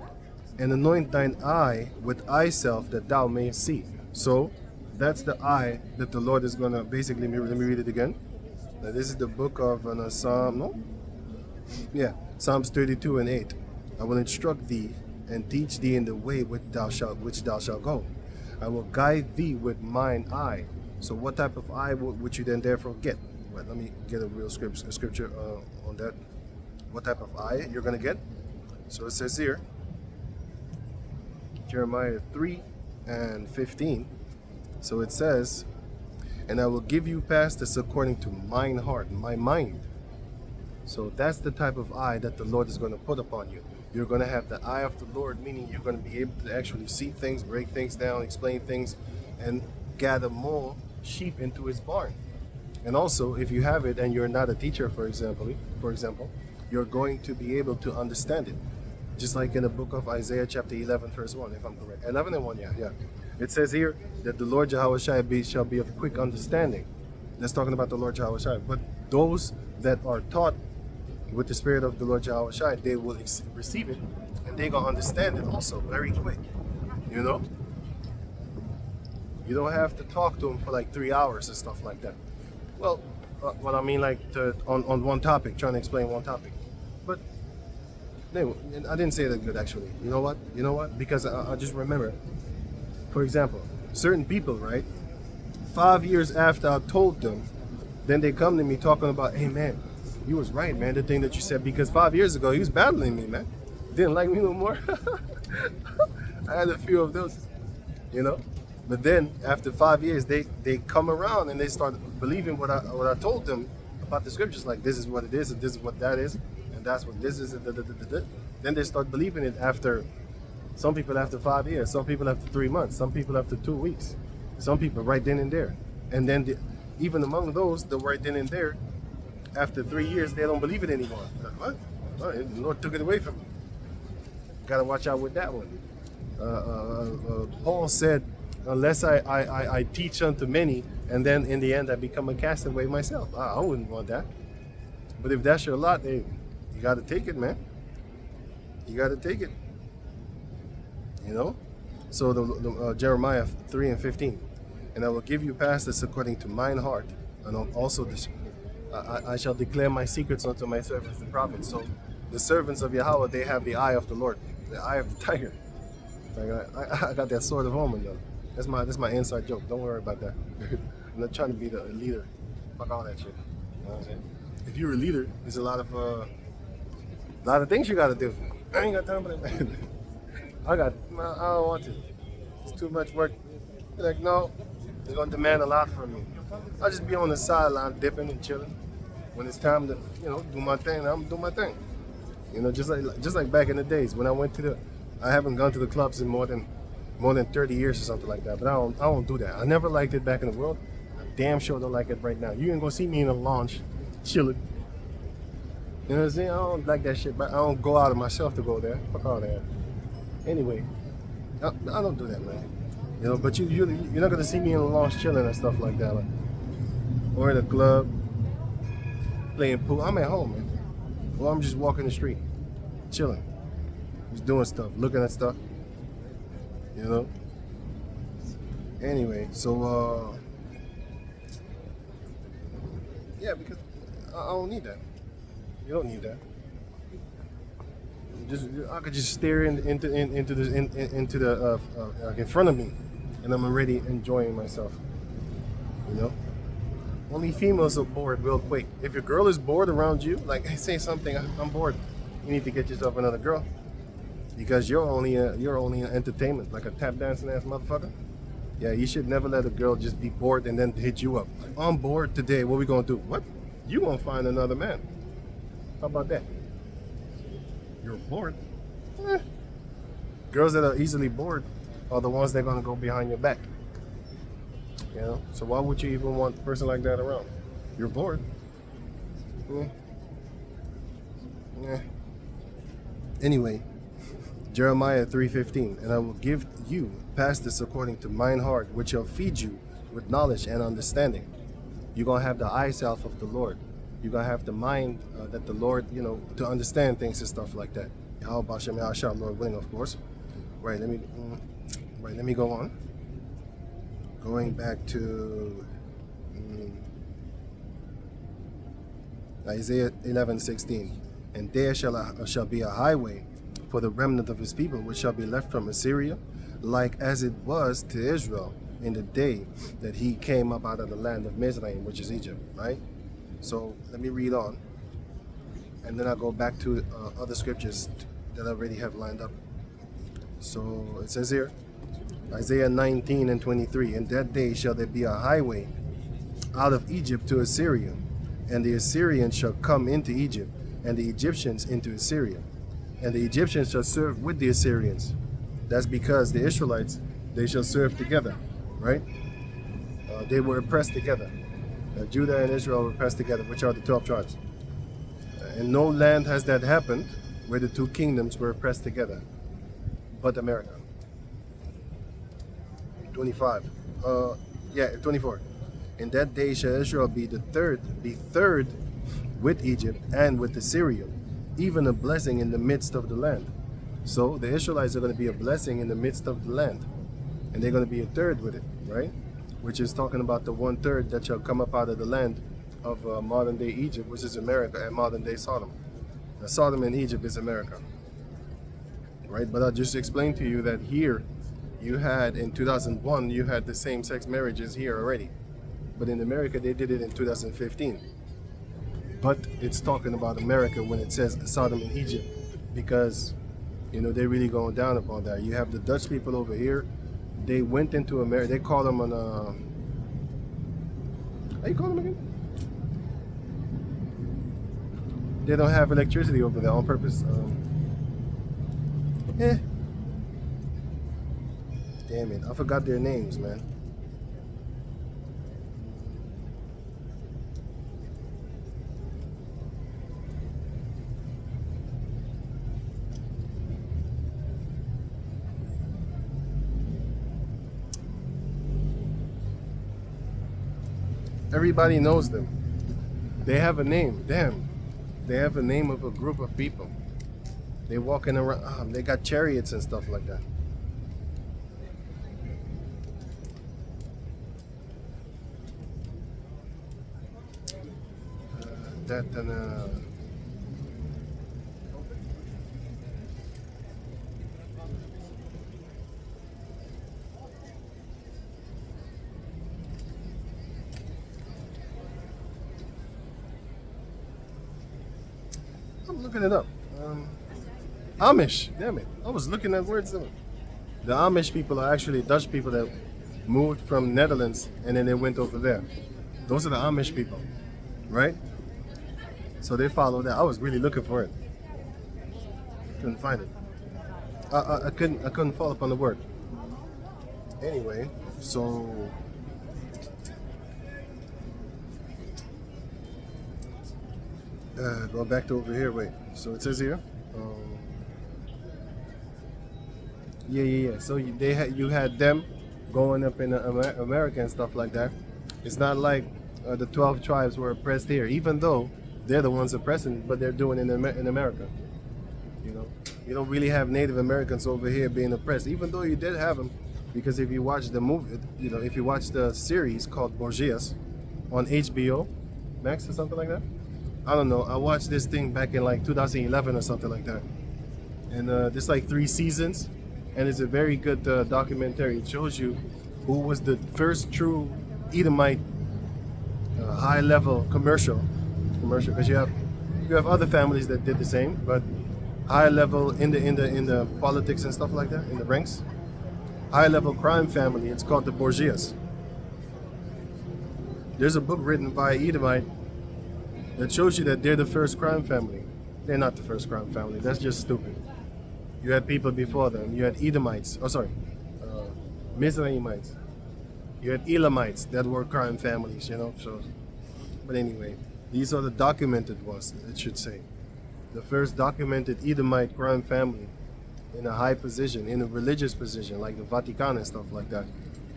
[SPEAKER 1] "And anoint thine eye with eye self, that thou mayest see." So that's the eye that the Lord is gonna basically. Let me read it again. Now, this is the book of Psalm. No, yeah, Psalms 32:8. "I will instruct thee and teach thee in the way which thou shalt go. I will guide thee with mine eye." So what type of eye would you then therefore get? Well, let me get a real scripture on that. What type of eye you're going to get? So it says here, Jeremiah 3:15. So it says, "And I will give you pastors according to mine heart," my mind. So that's the type of eye that the Lord is going to put upon you. You're going to have the eye of the Lord, meaning you're going to be able to actually see things, break things down, explain things, and gather more sheep into his barn. And also, if you have it and you're not a teacher, for example, you're going to be able to understand it. Just like in the book of Isaiah chapter 11, verse 1, if I'm correct. 11 and 1, yeah. It says here that the Lord Yahushua shall be of quick understanding. That's talking about the Lord Yahushua. But those that are taught with the spirit of the Lord Yahushua, they will receive it, and they're going to understand it also very quick. You know? You don't have to talk to them for like 3 hours and stuff like that. Well, what I mean, like on one topic, trying to explain one topic. But anyway, I didn't say that good, actually. You know what? Because I just remember, for example, certain people, right? 5 years after I told them, then they come to me talking about, "Hey man, you was right, man, the thing that you said, because 5 years ago he was battling me, man. Didn't like me no more." I had a few of those, you know. But then after 5 years, they come around and they start believing what I told them about the scriptures. Like, this is what it is, and this is what that is, and that's what this is. And then they start believing it after. Some people after 5 years, some people after 3 months, some people after 2 weeks, some people right then and there. And then even among those, the right then and there, after 3 years, they don't believe it anymore. Like, what? Oh, the Lord took it away from me. Gotta watch out with that one. Paul said, "Unless I teach unto many, and then in the end I become a castaway myself." I wouldn't want that. But if that's your lot, you got to take it, man. You got to take it. You know? So the Jeremiah 3:15. "And I will give you pastors according to mine heart, and also I shall declare my secrets unto my servants, the prophets." So the servants of Yahweh, they have the eye of the Lord, the eye of the tiger. Like I got that sort of woman though. That's my inside joke. Don't worry about that. I'm not trying to be the leader. Fuck all that shit. You know what I'm saying? If you're a leader, there's a lot of things you gotta do. I ain't got time for that. I don't want to. It's too much work. They're like, no, they're gonna demand a lot from me. I'll just be on the sideline dipping and chilling. When it's time to, do my thing, I'm do my thing. Just like back in the days when I haven't gone to the clubs in more than 30 years or something like that. But I don't do that. I never liked it back in the world. I damn sure don't like it right now. You ain't gonna see me in a lounge chilling. You know what I'm saying? I don't like that shit, but I don't go out of myself to go there. Fuck all that. Anyway, I don't do that, man. But you're not gonna see me in a lounge chilling and stuff like that, or in a club playing pool. I'm at home, man. Well, I'm just walking the street, chilling, just doing stuff, looking at stuff. Anyway, so yeah, because I don't need that. You don't need that. I could just stare into the in front of me, and I'm already enjoying myself. You know, only females are bored real quick. If your girl is bored around you, like, hey, say something, I'm bored. You need to get yourself another girl because you're only an entertainment, like a tap dancing ass motherfucker. Yeah, you should never let a girl just be bored and then hit you up. I'm bored today. What we gonna do? What? You gonna find another man? How about that? You're bored. Eh. Girls that are easily bored are the ones that are gonna go behind your back. You know. So why would you even want a person like that around? You're bored. Yeah. Yeah. Anyway, Jeremiah 3:15, and I will give you pastors according to mine heart, which shall feed you with knowledge and understanding. You're gonna have the eye self of the Lord. You're gonna have the mind that the Lord, you know, to understand things and stuff like that. How about Shem Yahshua, Lord willing, of course. Right. Let me go on. Going back to Isaiah 11:16, and there shall be a highway for the remnant of his people, which shall be left from Assyria, like as it was to Israel in the day that he came up out of the land of Mizraim, which is Egypt. Right. So let me read on, and then I'll go back to other scriptures that I already have lined up. So it says here, Isaiah 19:23, in that day shall there be a highway out of Egypt to Assyria, and the Assyrians shall come into Egypt, and the Egyptians into Assyria, and the Egyptians shall serve with the Assyrians. That's because the Israelites, they shall serve together, right? They were oppressed together. Judah and Israel were oppressed together, which are the 12 tribes. And no land has that happened where the two kingdoms were oppressed together, but America. 25. 24. In that day shall Israel be third with Egypt and with Assyria, even a blessing in the midst of the land. So the Israelites are going to be a blessing in the midst of the land, and they're going to be a third with it, right? Which is talking about the 1/3 that shall come up out of the land of modern day Egypt, which is America, and modern day Sodom. Now, Sodom and Egypt is America, right? But I just explained to you that here you had in 2001 you had the same-sex marriages here already, but in America they did it in 2015. But it's talking about America when it says Sodom and Egypt, because you know they're really going down upon that. You have the Dutch people over here. They went into America. They call them how you call them again? They don't have electricity over there on purpose. Damn it, I forgot their names, man. Everybody knows them. They have a name. Damn. They have a name of a group of people. They walking around. They got chariots and stuff like that. I'm looking it up. Amish. Damn it. I was looking at words. The Amish people are actually Dutch people that moved from Netherlands and then they went over there. Those are the Amish people, right? So they follow that. I was really looking for it. Couldn't find it. I couldn't fall upon the word. Anyway, so go back to over here. Wait. So it says here. Yeah. So you had them going up in America and stuff like that. It's not like the 12 tribes were oppressed here, even though they're the ones oppressing, but they're doing it in America. You know, you don't really have Native Americans over here being oppressed, even though you did have them, because if you watch the movie, you know, if you watch the series called Borgias on HBO Max or something like that. I don't know. I watched this thing back in like 2011 or something like that, and there's like 3 seasons, and it's a very good documentary. It shows you who was the first true Edomite high level commercial, because you have other families that did the same, but high level in the politics and stuff like that, in the ranks. High level crime family. It's called the Borgias. There's a book written by Edomite that shows you that they're the first crime family. They're not the first crime family. That's just stupid. You had people before them. You had Edomites. Oh, sorry, Mizraimites. You had Elamites that were crime families. So, but anyway, these are the documented ones. It should say, the first documented Edomite crime family in a high position, in a religious position, like the Vatican and stuff like that.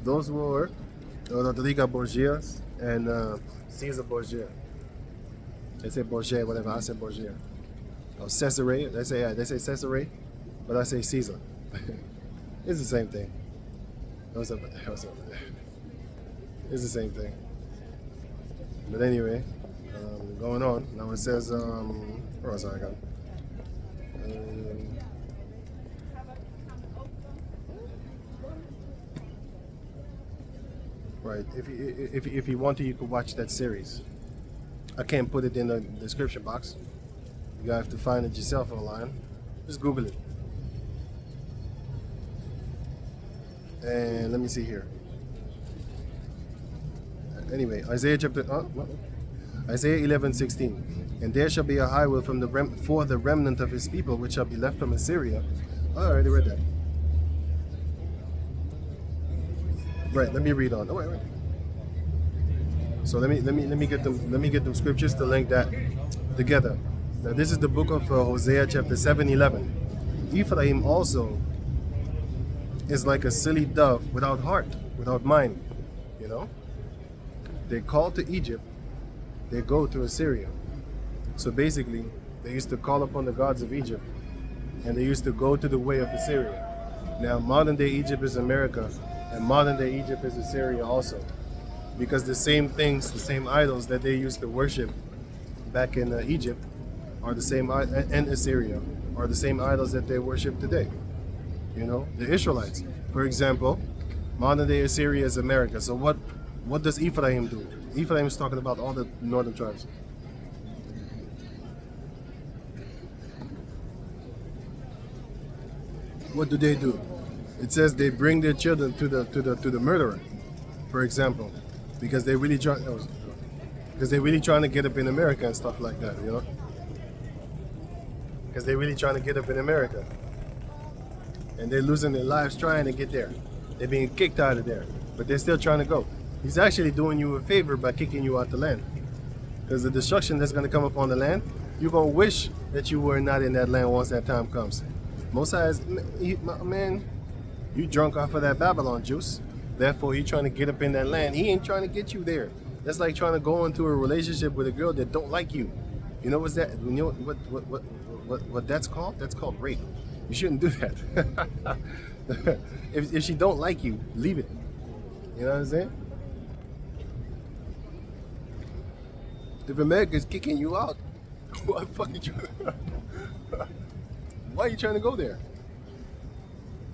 [SPEAKER 1] Those were Rodrigo Borgias and Caesar Borgia. They say Borgia, whatever. I say Borgia. Or Caesarea. They say Caesarea, but I say Caesar. It's the same thing. It's the same thing. But anyway, going on. Now it says, where was I going? Right. If you want to, you could watch that series. I can't put it in the description box. You have to find it yourself online. Just Google it. And let me see here. Anyway, Isaiah 11:16. And there shall be a highway for the remnant of his people, which shall be left from Assyria. Oh, I already read that. Right. Let me read on. Oh, wait. So let me get them scriptures to link that together. Now this is the book of Hosea chapter 7:11. Ephraim also is like a silly dove without heart, without mind. They call to Egypt, they go to Assyria. So basically, they used to call upon the gods of Egypt, and they used to go to the way of Assyria. Now modern day Egypt is America, and modern day Egypt is Assyria also, because the same things, the same idols that they used to worship back in Egypt are the same, and Assyria are the same idols that they worship today. The Israelites, for example, modern day Assyria is America. So what does Ephraim do? Ephraim is talking about all the northern tribes. What do? It says they bring their children to the murderer, for example, because they really trying to get up in America and stuff like that, because they're really trying to get up in America, and they're losing their lives trying to get there. They're being kicked out of there, but they're still trying to go. He's actually doing you a favor by kicking you out the land, because the destruction that's going to come upon the land, you're going to wish that you were not in that land once that time comes. Mosiah is, man, you drunk off of that Babylon juice. Therefore, you're trying to get up in that land. He ain't trying to get you there. That's like trying to go into a relationship with a girl that don't like you. You know what's that? You know what that's called? That's called rape. You shouldn't do that. if she don't like you, leave it. You know what I'm saying? If America's kicking you out, why are you trying to go there?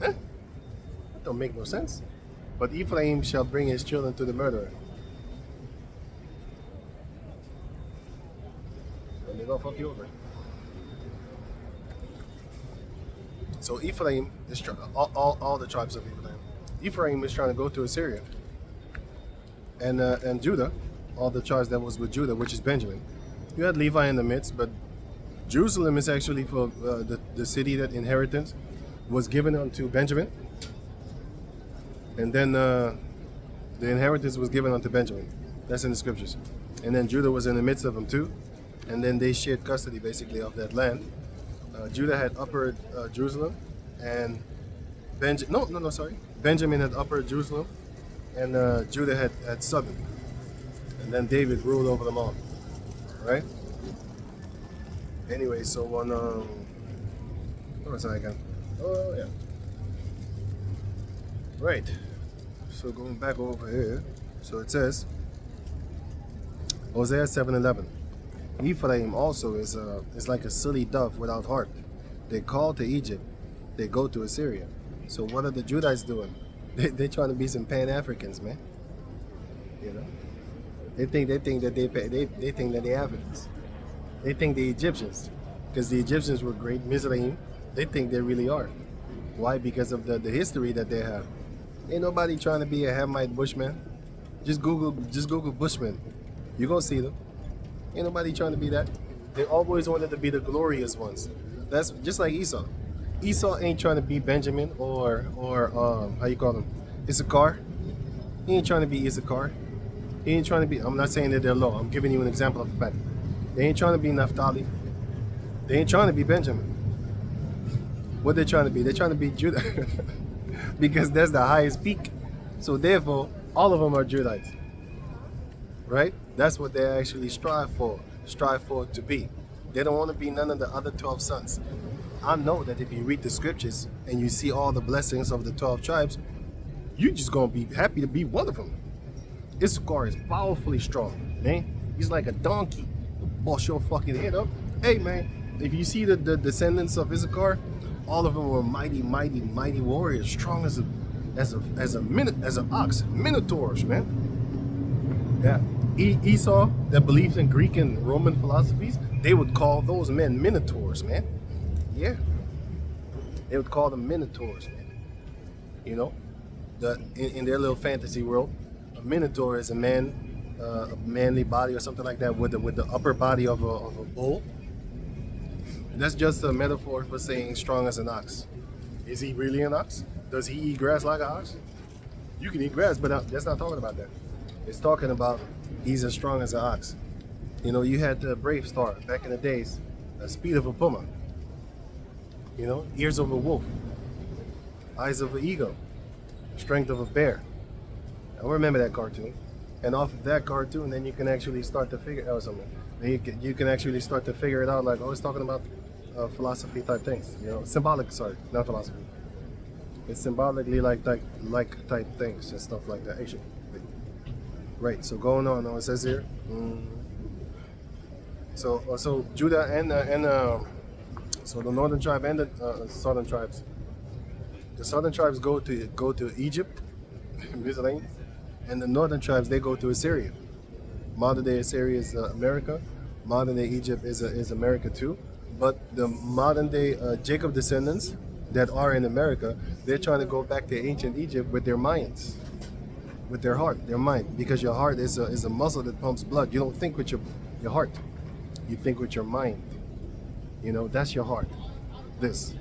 [SPEAKER 1] Huh? That don't make no sense. But Ephraim shall bring his children to the murderer. And they're gonna fuck you over. So Ephraim is all the tribes of Ephraim. Ephraim is trying to go to Assyria. And Judah, all the tribes that was with Judah, which is Benjamin. You had Levi in the midst, but Jerusalem is actually for the city that inheritance was given unto Benjamin. And then the inheritance was given unto Benjamin. That's in the scriptures. And then Judah was in the midst of them too. And then they shared custody basically of that land. Judah had upper Jerusalem, and Benjamin had upper Jerusalem, and Judah had southern. And then David ruled over them all. Right? Anyway, so on what was I again? Oh yeah. Right. So going back over here, so it says Hosea 7:11. Ephraim also is like a silly dove without heart. They call to Egypt, they go to Assyria. So what are the Judites doing? They're trying to be some Pan-Africans, man. They think that they Africans. They think the Egyptians, because the Egyptians were great Mizraim. They think they really are. Why? Because of the history that they have. Ain't nobody trying to be a Hamite bushman. Just Google bushman. You gonna see them. Ain't nobody trying to be that. They always wanted to be the glorious ones. That's just like Esau. Esau ain't trying to be Benjamin or how you call him, Issachar. He ain't trying to be Issachar. He ain't trying to be. I'm not saying that they're low. I'm giving you an example of a fact. They ain't trying to be Naphtali. They ain't trying to be Benjamin. What they're trying to be? They're trying to be Judah, because that's the highest peak. So therefore, all of them are Judites, right? That's what they actually strive for to be. They don't want to be none of the other 12 sons. I know that if you read the scriptures and you see all the blessings of the 12 tribes, you just gonna be happy to be one of them. Issachar is powerfully strong, man. He's like a donkey. Bust your fucking head up. Hey, man, if you see the descendants of Issachar, all of them were mighty warriors, strong as an ox, minotaurs, man. Yeah. Esau, that believes in Greek and Roman philosophies, they would call those men minotaurs, man. Yeah. They would call them minotaurs, man. You know, in their little fantasy world, a minotaur is a man, a manly body or something like that, with the upper body of a bull. That's just a metaphor for saying strong as an ox. Is he really an ox? Does he eat grass like an ox? You can eat grass, but that's not talking about that. It's talking about he's as strong as an ox. You know, you had the Brave Star back in the days, the speed of a puma. You know, ears of a wolf, eyes of an eagle, strength of a bear. I remember that cartoon. And off of that cartoon, then you can actually start to figure out something. You can actually start to figure it out, like, oh, it's talking about philosophy type things. You know, symbolic. Sorry, not philosophy. It's symbolically like type things and stuff like that. Actually, right. So going on. Now it says here. So Judah and so the northern tribe and the southern tribes. The southern tribes go to Egypt, Mizraim, and the northern tribes, they go to Assyria. Modern day Assyria is America. Modern day Egypt is America too. But the modern day Jacob descendants that are in America, they're trying to go back to ancient Egypt with their minds, with their heart, their mind, because your heart is a muscle that pumps blood. You don't think with your heart, you think with your mind. You know, that's your heart. This.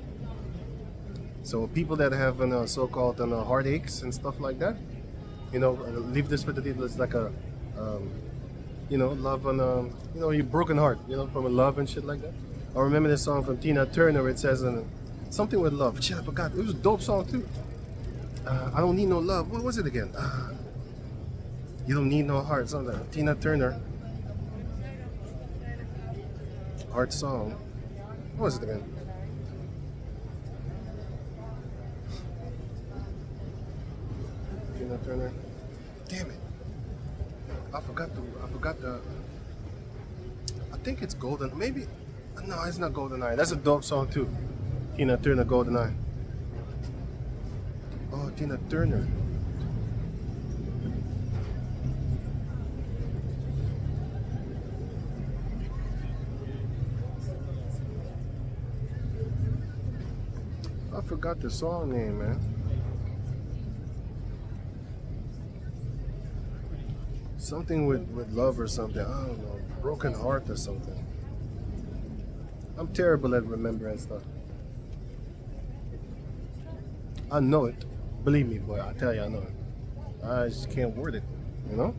[SPEAKER 1] So people that have so-called heartaches and stuff like that, you know, leave this for the people. It's like a, you know, love and you know, your broken heart, you know, from a love and shit like that. I remember this song from Tina Turner. It says something with love. Shit, I forgot. It was a dope song too. I don't need no love. What was it again? You don't need no heart. Something. Tina Turner. Heart song. What was it again? Tina Turner. Damn it. I forgot the. I think it's Golden. Maybe. No, it's not Golden Eye. That's a dope song too. Tina Turner, Golden Eye. Oh, Tina Turner. I forgot the song name, man. Something with love or something. I don't know. Broken heart or something. I'm terrible at remembering stuff. I know it. Believe me, boy. I tell you, I know it. I just can't word it, you know?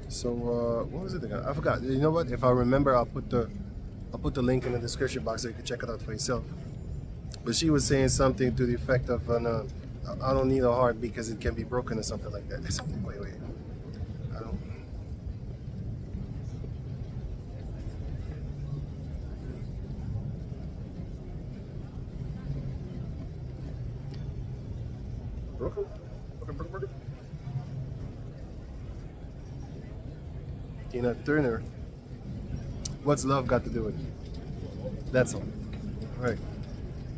[SPEAKER 1] So, what was it again? I forgot. You know what? If I remember, I'll put the link in the description box so you can check it out for yourself. But she was saying something to the effect of, I don't need a heart because it can be broken or something like that. Wait. I don't. Broken. Tina Turner. What's love got to do with it? That song. Right.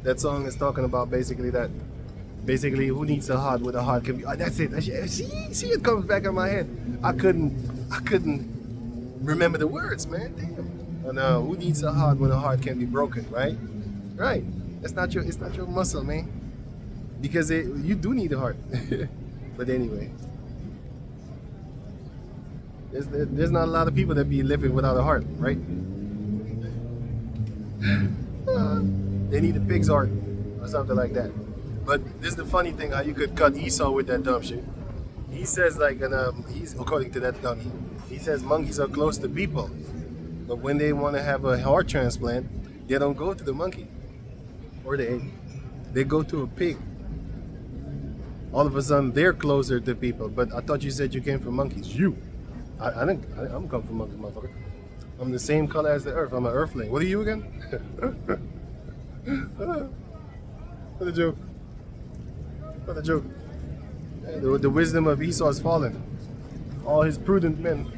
[SPEAKER 1] That song is talking about basically that. Basically, who needs a heart with a heart can be? That's it. See, it comes back in my head. I couldn't remember the words, man. Damn. And who needs a heart when a heart can be broken, right? Right. It's not your muscle, man. Because you do need a heart. But anyway, there's not a lot of people that be living without a heart, right? They need a pig's heart or something like that. But this is the funny thing, how you could cut Esau with that dumb shit. He says like, he's according to that dummy, he says monkeys are close to people, but when they want to have a heart transplant, they don't go to the monkey or the ape. They go to a pig. All of a sudden, they're closer to people. But I thought you said you came from monkeys. I'm come from monkeys, motherfucker. I'm the same color as the earth. I'm an earthling. What are you again? What a joke. What a joke. The wisdom of Esau is fallen. All his prudent men.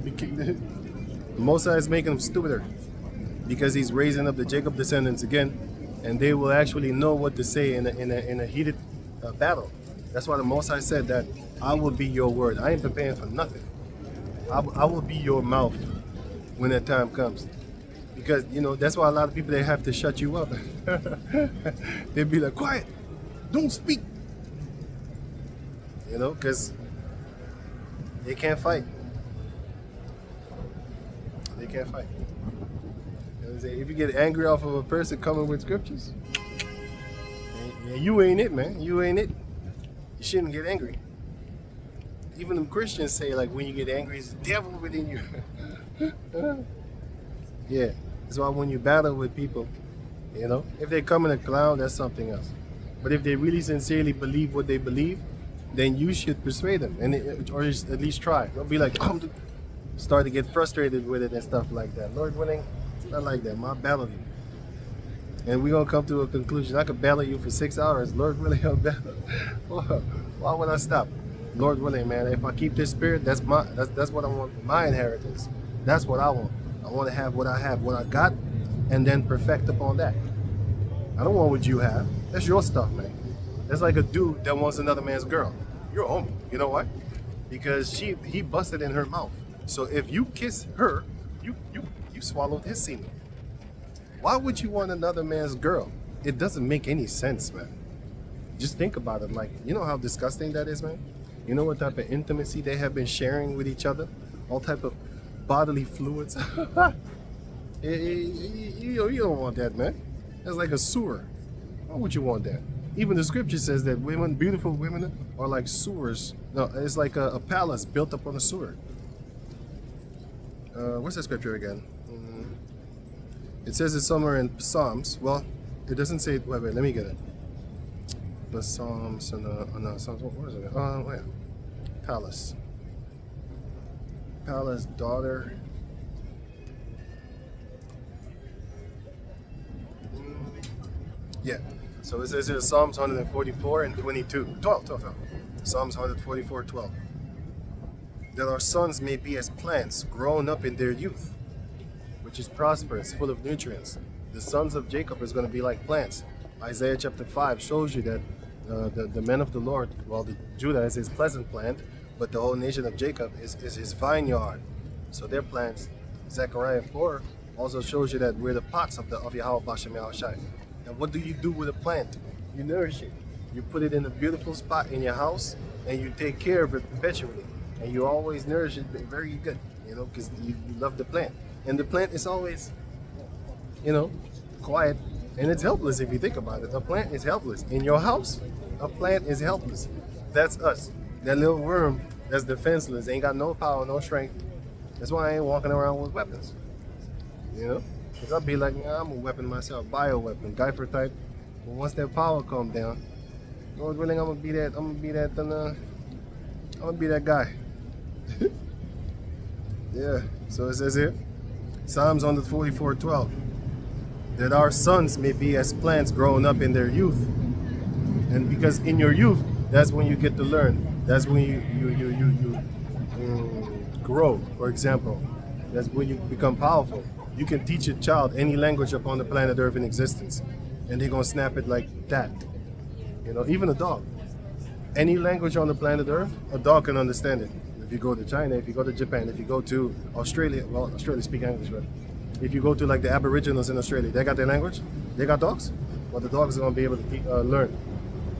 [SPEAKER 1] The Most High is making them stupider. Because he's raising up the Jacob descendants again. And they will actually know what to say in a heated battle. That's why the Most High said that I will be your word. I ain't preparing for nothing. I will be your mouth when that time comes. Because, that's why a lot of people, they have to shut you up. They'd be like, quiet, don't speak. Because they can't fight. They can't fight. If you get angry off of a person coming with scriptures, you ain't it, man. You ain't it. You shouldn't get angry. Even the Christians say, like, when you get angry, it's the devil within you. Yeah. That's why when you battle with people, if they come in a clown, that's something else. But if they really sincerely believe what they believe, then you should persuade them, or at least try. Don't be like, start to get frustrated with it and stuff like that. Lord willing, it's not like that. I battle you. And we're going to come to a conclusion. I could battle you for 6 hours. Lord willing, I'll battle. Why would I stop? Lord willing, man, if I keep this spirit, that's what I want, my inheritance. That's what I want. I want to have what I got, and then perfect upon that. I don't want what you have. That's your stuff, man. That's like a dude that wants another man's girl. You're homie. You know why? Because he busted in her mouth. So if you kiss her, you swallowed his semen. Why would you want another man's girl? It doesn't make any sense, man. Just think about it. Like, you know how disgusting that is, man? You know what type of intimacy they have been sharing with each other? All type of bodily fluids. You don't want that, man. That's like a sewer. Why would you want that? Even the scripture says that beautiful women are like sewers. No, it's like a palace built up on a sewer. What's that scripture again? It says it somewhere in Psalms. Well, it doesn't say it. Wait, let me get it. The Psalms and Psalms. What is it? Yeah. Palace. Palace, daughter. Yeah. So it says here Psalms 144 and 22. 12. Psalms 144, 12. That our sons may be as plants grown up in their youth, which is prosperous, full of nutrients. The sons of Jacob is going to be like plants. Isaiah chapter 5 shows you that the men of the Lord, the Judah is his pleasant plant, but the whole nation of Jacob is his vineyard. So they're plants. Zechariah 4 also shows you that we're the pots of Yahweh Bashem Yahushai. And what do you do with a plant? You nourish it. You put it in a beautiful spot in your house, and you take care of it perpetually. And you always nourish it very good, because you love the plant. And the plant is always, quiet. And it's helpless if you think about it. A plant is helpless. In your house, a plant is helpless. That's us. That little worm that's defenseless, ain't got no power, no strength. That's why I ain't walking around with weapons. Because I'll be like, I'm a weapon myself, bioweapon, Geifer type. But once that power comes down, Lord willing, I'm gonna be that guy. Yeah. So it says here, Psalms 144:12, that our sons may be as plants growing up in their youth. And because in your youth, that's when you get to learn. That's when you grow. For example, that's when you become powerful. You can teach a child any language upon the planet Earth in existence, and they're gonna snap it like that. You know, even a dog. Any language on the planet Earth, a dog can understand it. If you go to China, if you go to Japan, if you go to Australia, well, Australia speak English, but if you go to like the Aboriginals in Australia, they got their language, they got dogs. Well, the dogs are gonna be able to learn.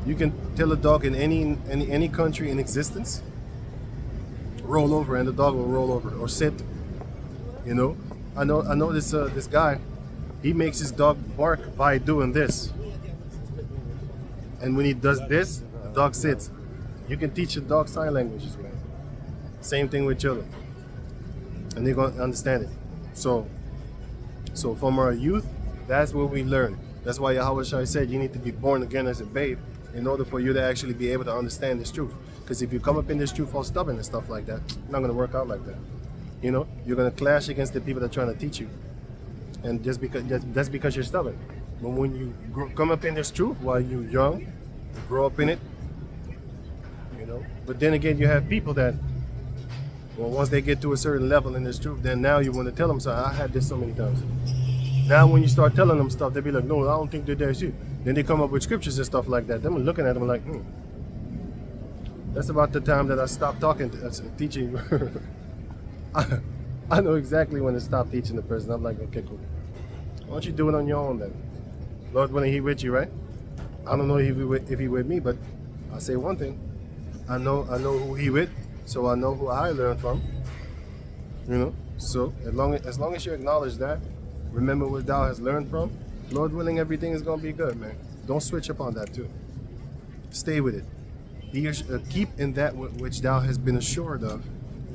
[SPEAKER 1] You can tell a dog in any country in existence, roll over, and the dog will roll over or sit. You know, I know this guy. He makes his dog bark by doing this, and when he does this, the dog sits. You can teach a dog sign languages, man. Same thing with children, and they're gonna understand it. So from our youth, that's what we learn. That's why Yahweh Shai said you need to be born again as a babe in order for you to actually be able to understand this truth. Because if you come up in this truth all stubborn and stuff like that, it's not gonna work out like that. You know, you're gonna clash against the people that are trying to teach you, and that's because you're stubborn. But when you come up in this truth while you're young, you grow up in it, you know. But then again, you have people that, well, once they get to a certain level in this truth, then now you want to tell them, so I had this so many times. Now when you start telling them stuff, they be like, no, I don't think that's you. Then they come up with scriptures and stuff like that. Them looking at them like, That's about the time that I stopped teaching. I know exactly when to stop teaching the person. I'm like, okay, cool. Why don't you do it on your own then? Lord willing, He with you, right? I don't know if He with me, but I'll say one thing. I know who He with, so I know who I learned from. You know, so as long as you acknowledge that, remember what thou has learned from, Lord willing, everything is gonna be good, man. Don't switch up on that too. Stay with it. Keep in that which thou has been assured of,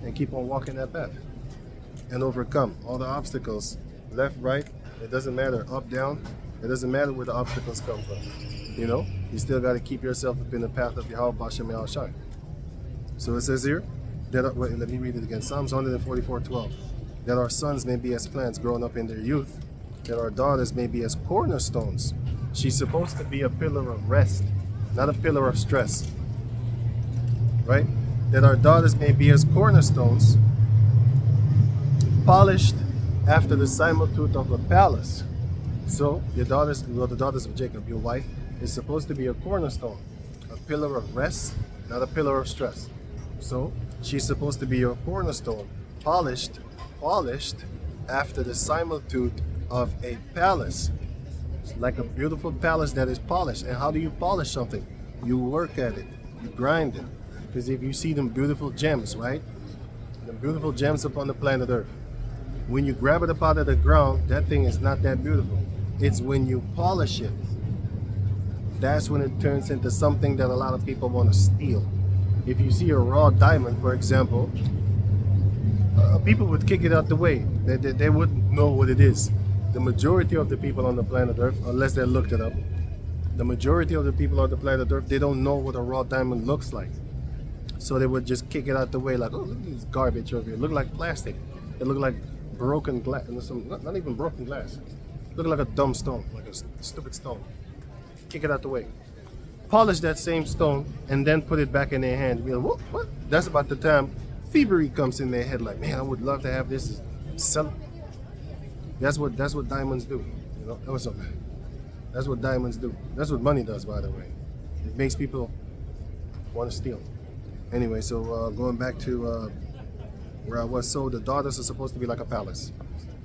[SPEAKER 1] and keep on walking that path, and overcome all the obstacles, left, right. It doesn't matter, up, down. It doesn't matter where the obstacles come from. You know, you still got to keep yourself up in the path of Yahweh Bashem Yahushai. So it says here, let me read it again. Psalms 144:12. That our sons may be as plants growing up in their youth, that our daughters may be as cornerstones. She's supposed to be a pillar of rest, not a pillar of stress. Right? That our daughters may be as cornerstones, polished after the similitude of a palace. So your daughters, well, the daughters of Jacob, your wife, is supposed to be a cornerstone, a pillar of rest, not a pillar of stress. So she's supposed to be your cornerstone, polished after the similitude of a palace. It's like a beautiful palace that is polished. And how do you polish something? You work at it, you grind it. Because if you see them beautiful gems, right? The beautiful gems upon the planet Earth. When you grab it up out of the ground, that thing is not that beautiful. It's when you polish it. That's when it turns into something that a lot of people want to steal. If you see a raw diamond, for example, people would kick it out the way. They wouldn't know what it is. The majority of the people on the planet Earth, unless they looked it up, the majority of the people on the planet Earth, they don't know what a raw diamond looks like. So they would just kick it out the way like, oh, look at this garbage over here. It looked like plastic. It looked like broken glass. Not even broken glass. It looked like a dumb stone, like a stupid stone. Kick it out the way. Polish that same stone and then put it back in their hand. Be like, what? That's about the time thievery comes in their head. Like, man, I would love to have this. Sell it. That's what diamonds do. You know, that's what diamonds do. That's what money does, by the way. It makes people want to steal. Anyway, so going back to where I was, so the daughters are supposed to be like a palace,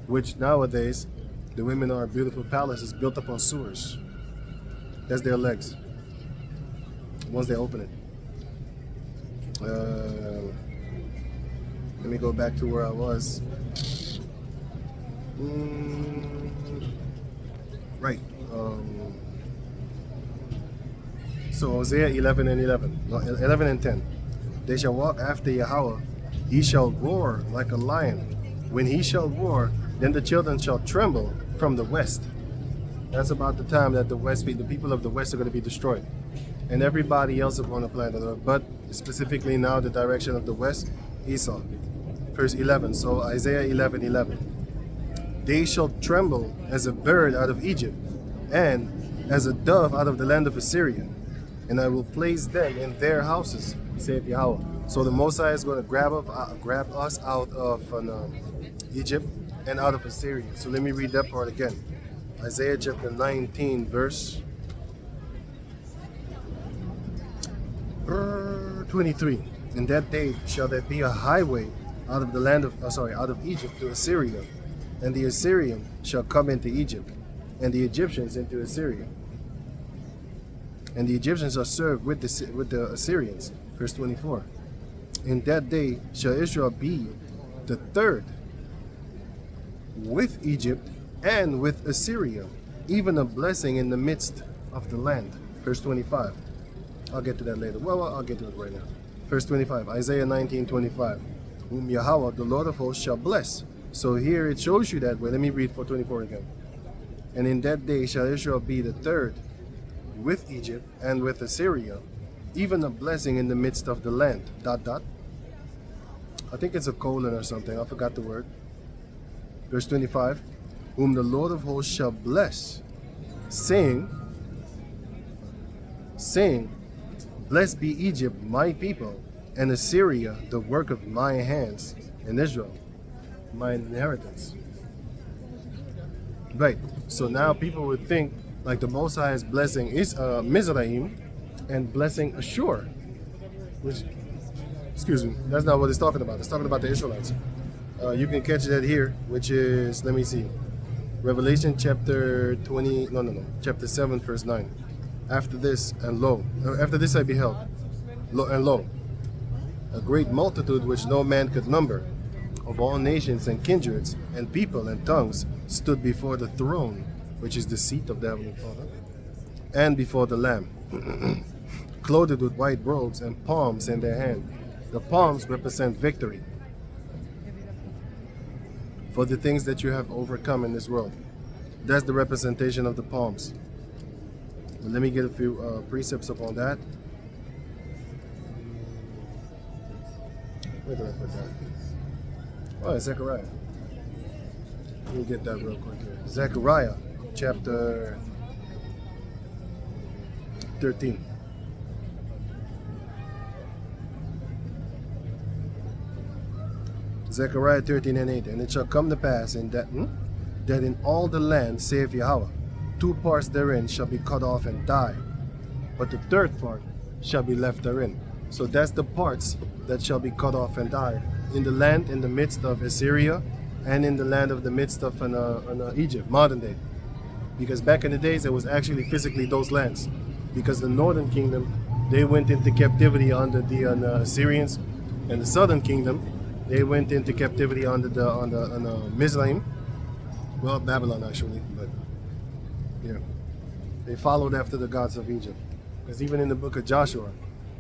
[SPEAKER 1] which nowadays the women are beautiful palaces built up on sewers. That's their legs. Once they open it. Let me go back to where I was. Right. So Hosea 11 and 10. They shall walk after Yahweh. He shall roar like a lion. When he shall roar, then the children shall tremble from the west. That's about the time that the people of the west are going to be destroyed. And everybody else upon the planet Earth, but specifically now the direction of the west, Esau. Verse 11, so Isaiah 11:11. They shall tremble as a bird out of Egypt, and as a dove out of the land of Assyria. And I will place them in their houses, saith Yahweh. So the Mosiah is going to grab us out of Egypt and out of Assyria. So let me read that part again. Isaiah chapter 19, verse 23. In that day shall there be a highway out of the land of out of Egypt to Assyria, and the Assyrian shall come into Egypt, and the Egyptians into Assyria, and the Egyptians are served with the Assyrians. Verse 24. In that day shall Israel be the third with Egypt and with Assyria, even a blessing in the midst of the land. Verse 25. I'll get to that later. Well, I'll get to it right now. Verse 25. Isaiah 19:25. Whom Yahweh, the Lord of hosts, shall bless. So here it shows you that way. Let me read 4:24 again. And in that day shall Israel be the third with Egypt and with Assyria, even a blessing in the midst of the land. Dot dot. I think it's a colon or something. I forgot the word. Verse 25. Whom the Lord of hosts shall bless, saying, Blessed be Egypt, my people, and Assyria, the work of my hands, and Israel, my inheritance. Right. So now people would think like the Most High is blessing Mizraim and blessing Ashur, which, excuse me, that's not what it's talking about. It's talking about the Israelites. You can catch that here, which is, let me see, Revelation chapter chapter 7, verse 9. After this I beheld, lo, a great multitude which no man could number, of all nations and kindreds and people and tongues, stood before the throne, which is the seat of the Heavenly Father, and before the Lamb, clothed with white robes and palms in their hand. The palms represent victory for the things that you have overcome in this world. That's the representation of the palms. But let me get a few precepts upon that. Where did I put that? Oh, it's Zechariah. Let me get that real quick here. Zechariah chapter 13. Zechariah 13 and 8. And it shall come to pass in that in all the land, saith Yahweh, 2 parts therein shall be cut off and die, but the third part shall be left therein. So that's the parts that shall be cut off and die in the land in the midst of Assyria, and in the land of the midst of Egypt, modern day. Because back in the days, it was actually physically those lands. Because the northern kingdom, they went into captivity under the Assyrians, and the southern kingdom, they went into captivity under Mizraim. Well, Babylon actually, but yeah, they followed after the gods of Egypt. Because even in the book of Joshua,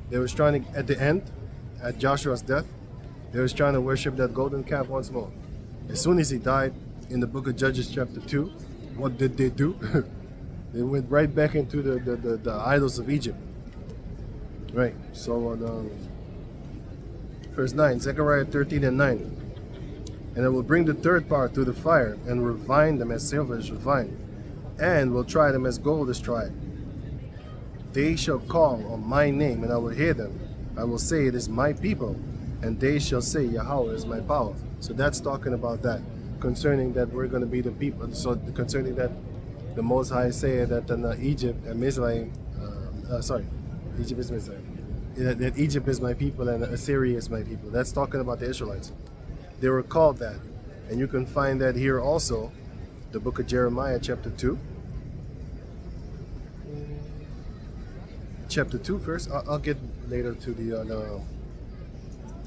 [SPEAKER 1] they was trying to, at the end, at Joshua's death, they was trying to worship that golden calf once more. As soon as he died, in the book of Judges chapter 2, what did they do? They went right back into the idols of Egypt. Right, so on verse 9, Zechariah 13 and 9. And I will bring the third part through the fire, and refine them as silver is refined, and will try them as gold is tried. They shall call on my name, and I will hear them. I will say, it is my people, and they shall say, Yahweh is my power. So that's talking about that, concerning that we're going to be the people. So concerning that, the Most High say that Egypt and Mizraim, Egypt is Mizraim. That Egypt is my people and Assyria is my people. That's talking about the Israelites. They were called that. And you can find that here also, the book of Jeremiah chapter 2. Chapter 2 first. I'll get later to the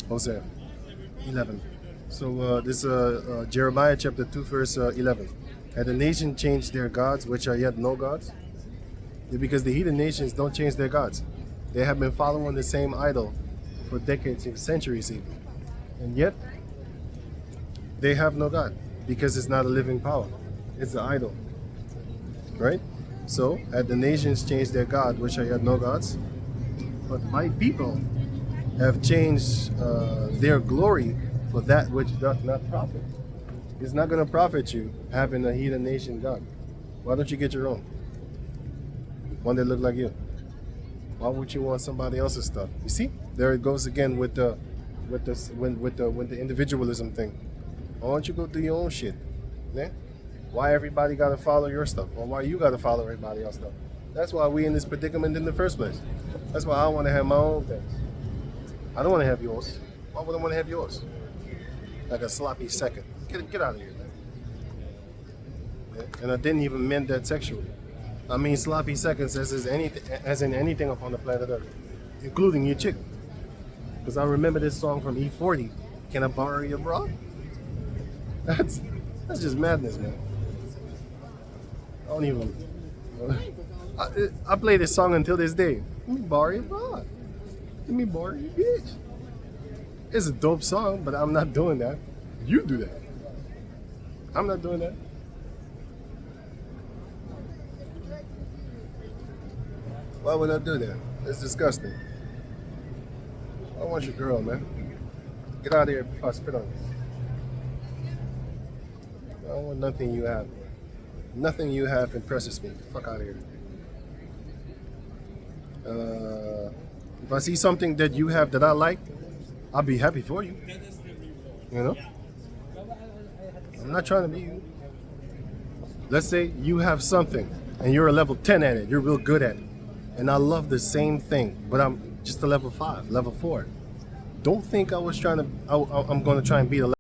[SPEAKER 1] Hosea 11. So this Jeremiah chapter 2 verse 11. Had the nation changed their gods, which are yet no gods? Because the heathen nations don't change their gods. They have been following the same idol for decades, centuries even. And yet, they have no God, because it's not a living power. It's an idol. Right? So, had the nations changed their God, which are yet no gods, but my people have changed their glory for that which doth not profit. It's not going to profit you having a heathen nation God. Why don't you get your own? One that look like you. Why would you want somebody else's stuff? You see, there it goes again with the individualism thing. Why don't you go do your own shit? Yeah? Why everybody got to follow your stuff, or why you got to follow everybody else's stuff? That's why we in this predicament in the first place. That's why I want to have my own things. I don't want to have yours. Why would I want to have yours? Like a sloppy second. Get out of here, man. Yeah? And I didn't even mean that sexually. I mean sloppy seconds as in anything upon the planet Earth, including your chick. Because I remember this song from E40. Can I borrow your bra? That's just madness, man. I don't even. I play this song until this day. Let me borrow your bra. Let me borrow your bitch. It's a dope song, but I'm not doing that. You do that. I'm not doing that. Why would I do that? It's disgusting. I want your girl, man. Get out of here before I spit on you. I don't want nothing you have. Nothing you have impresses me. Fuck out of here. If I see something that you have that I like, I'll be happy for you. You know? I'm not trying to be you. Let's say you have something and you're a level 10 at it. You're real good at it. And I love the same thing, but I'm just a level 5, level 4. Don't think I was trying to, I'm going to try and beat a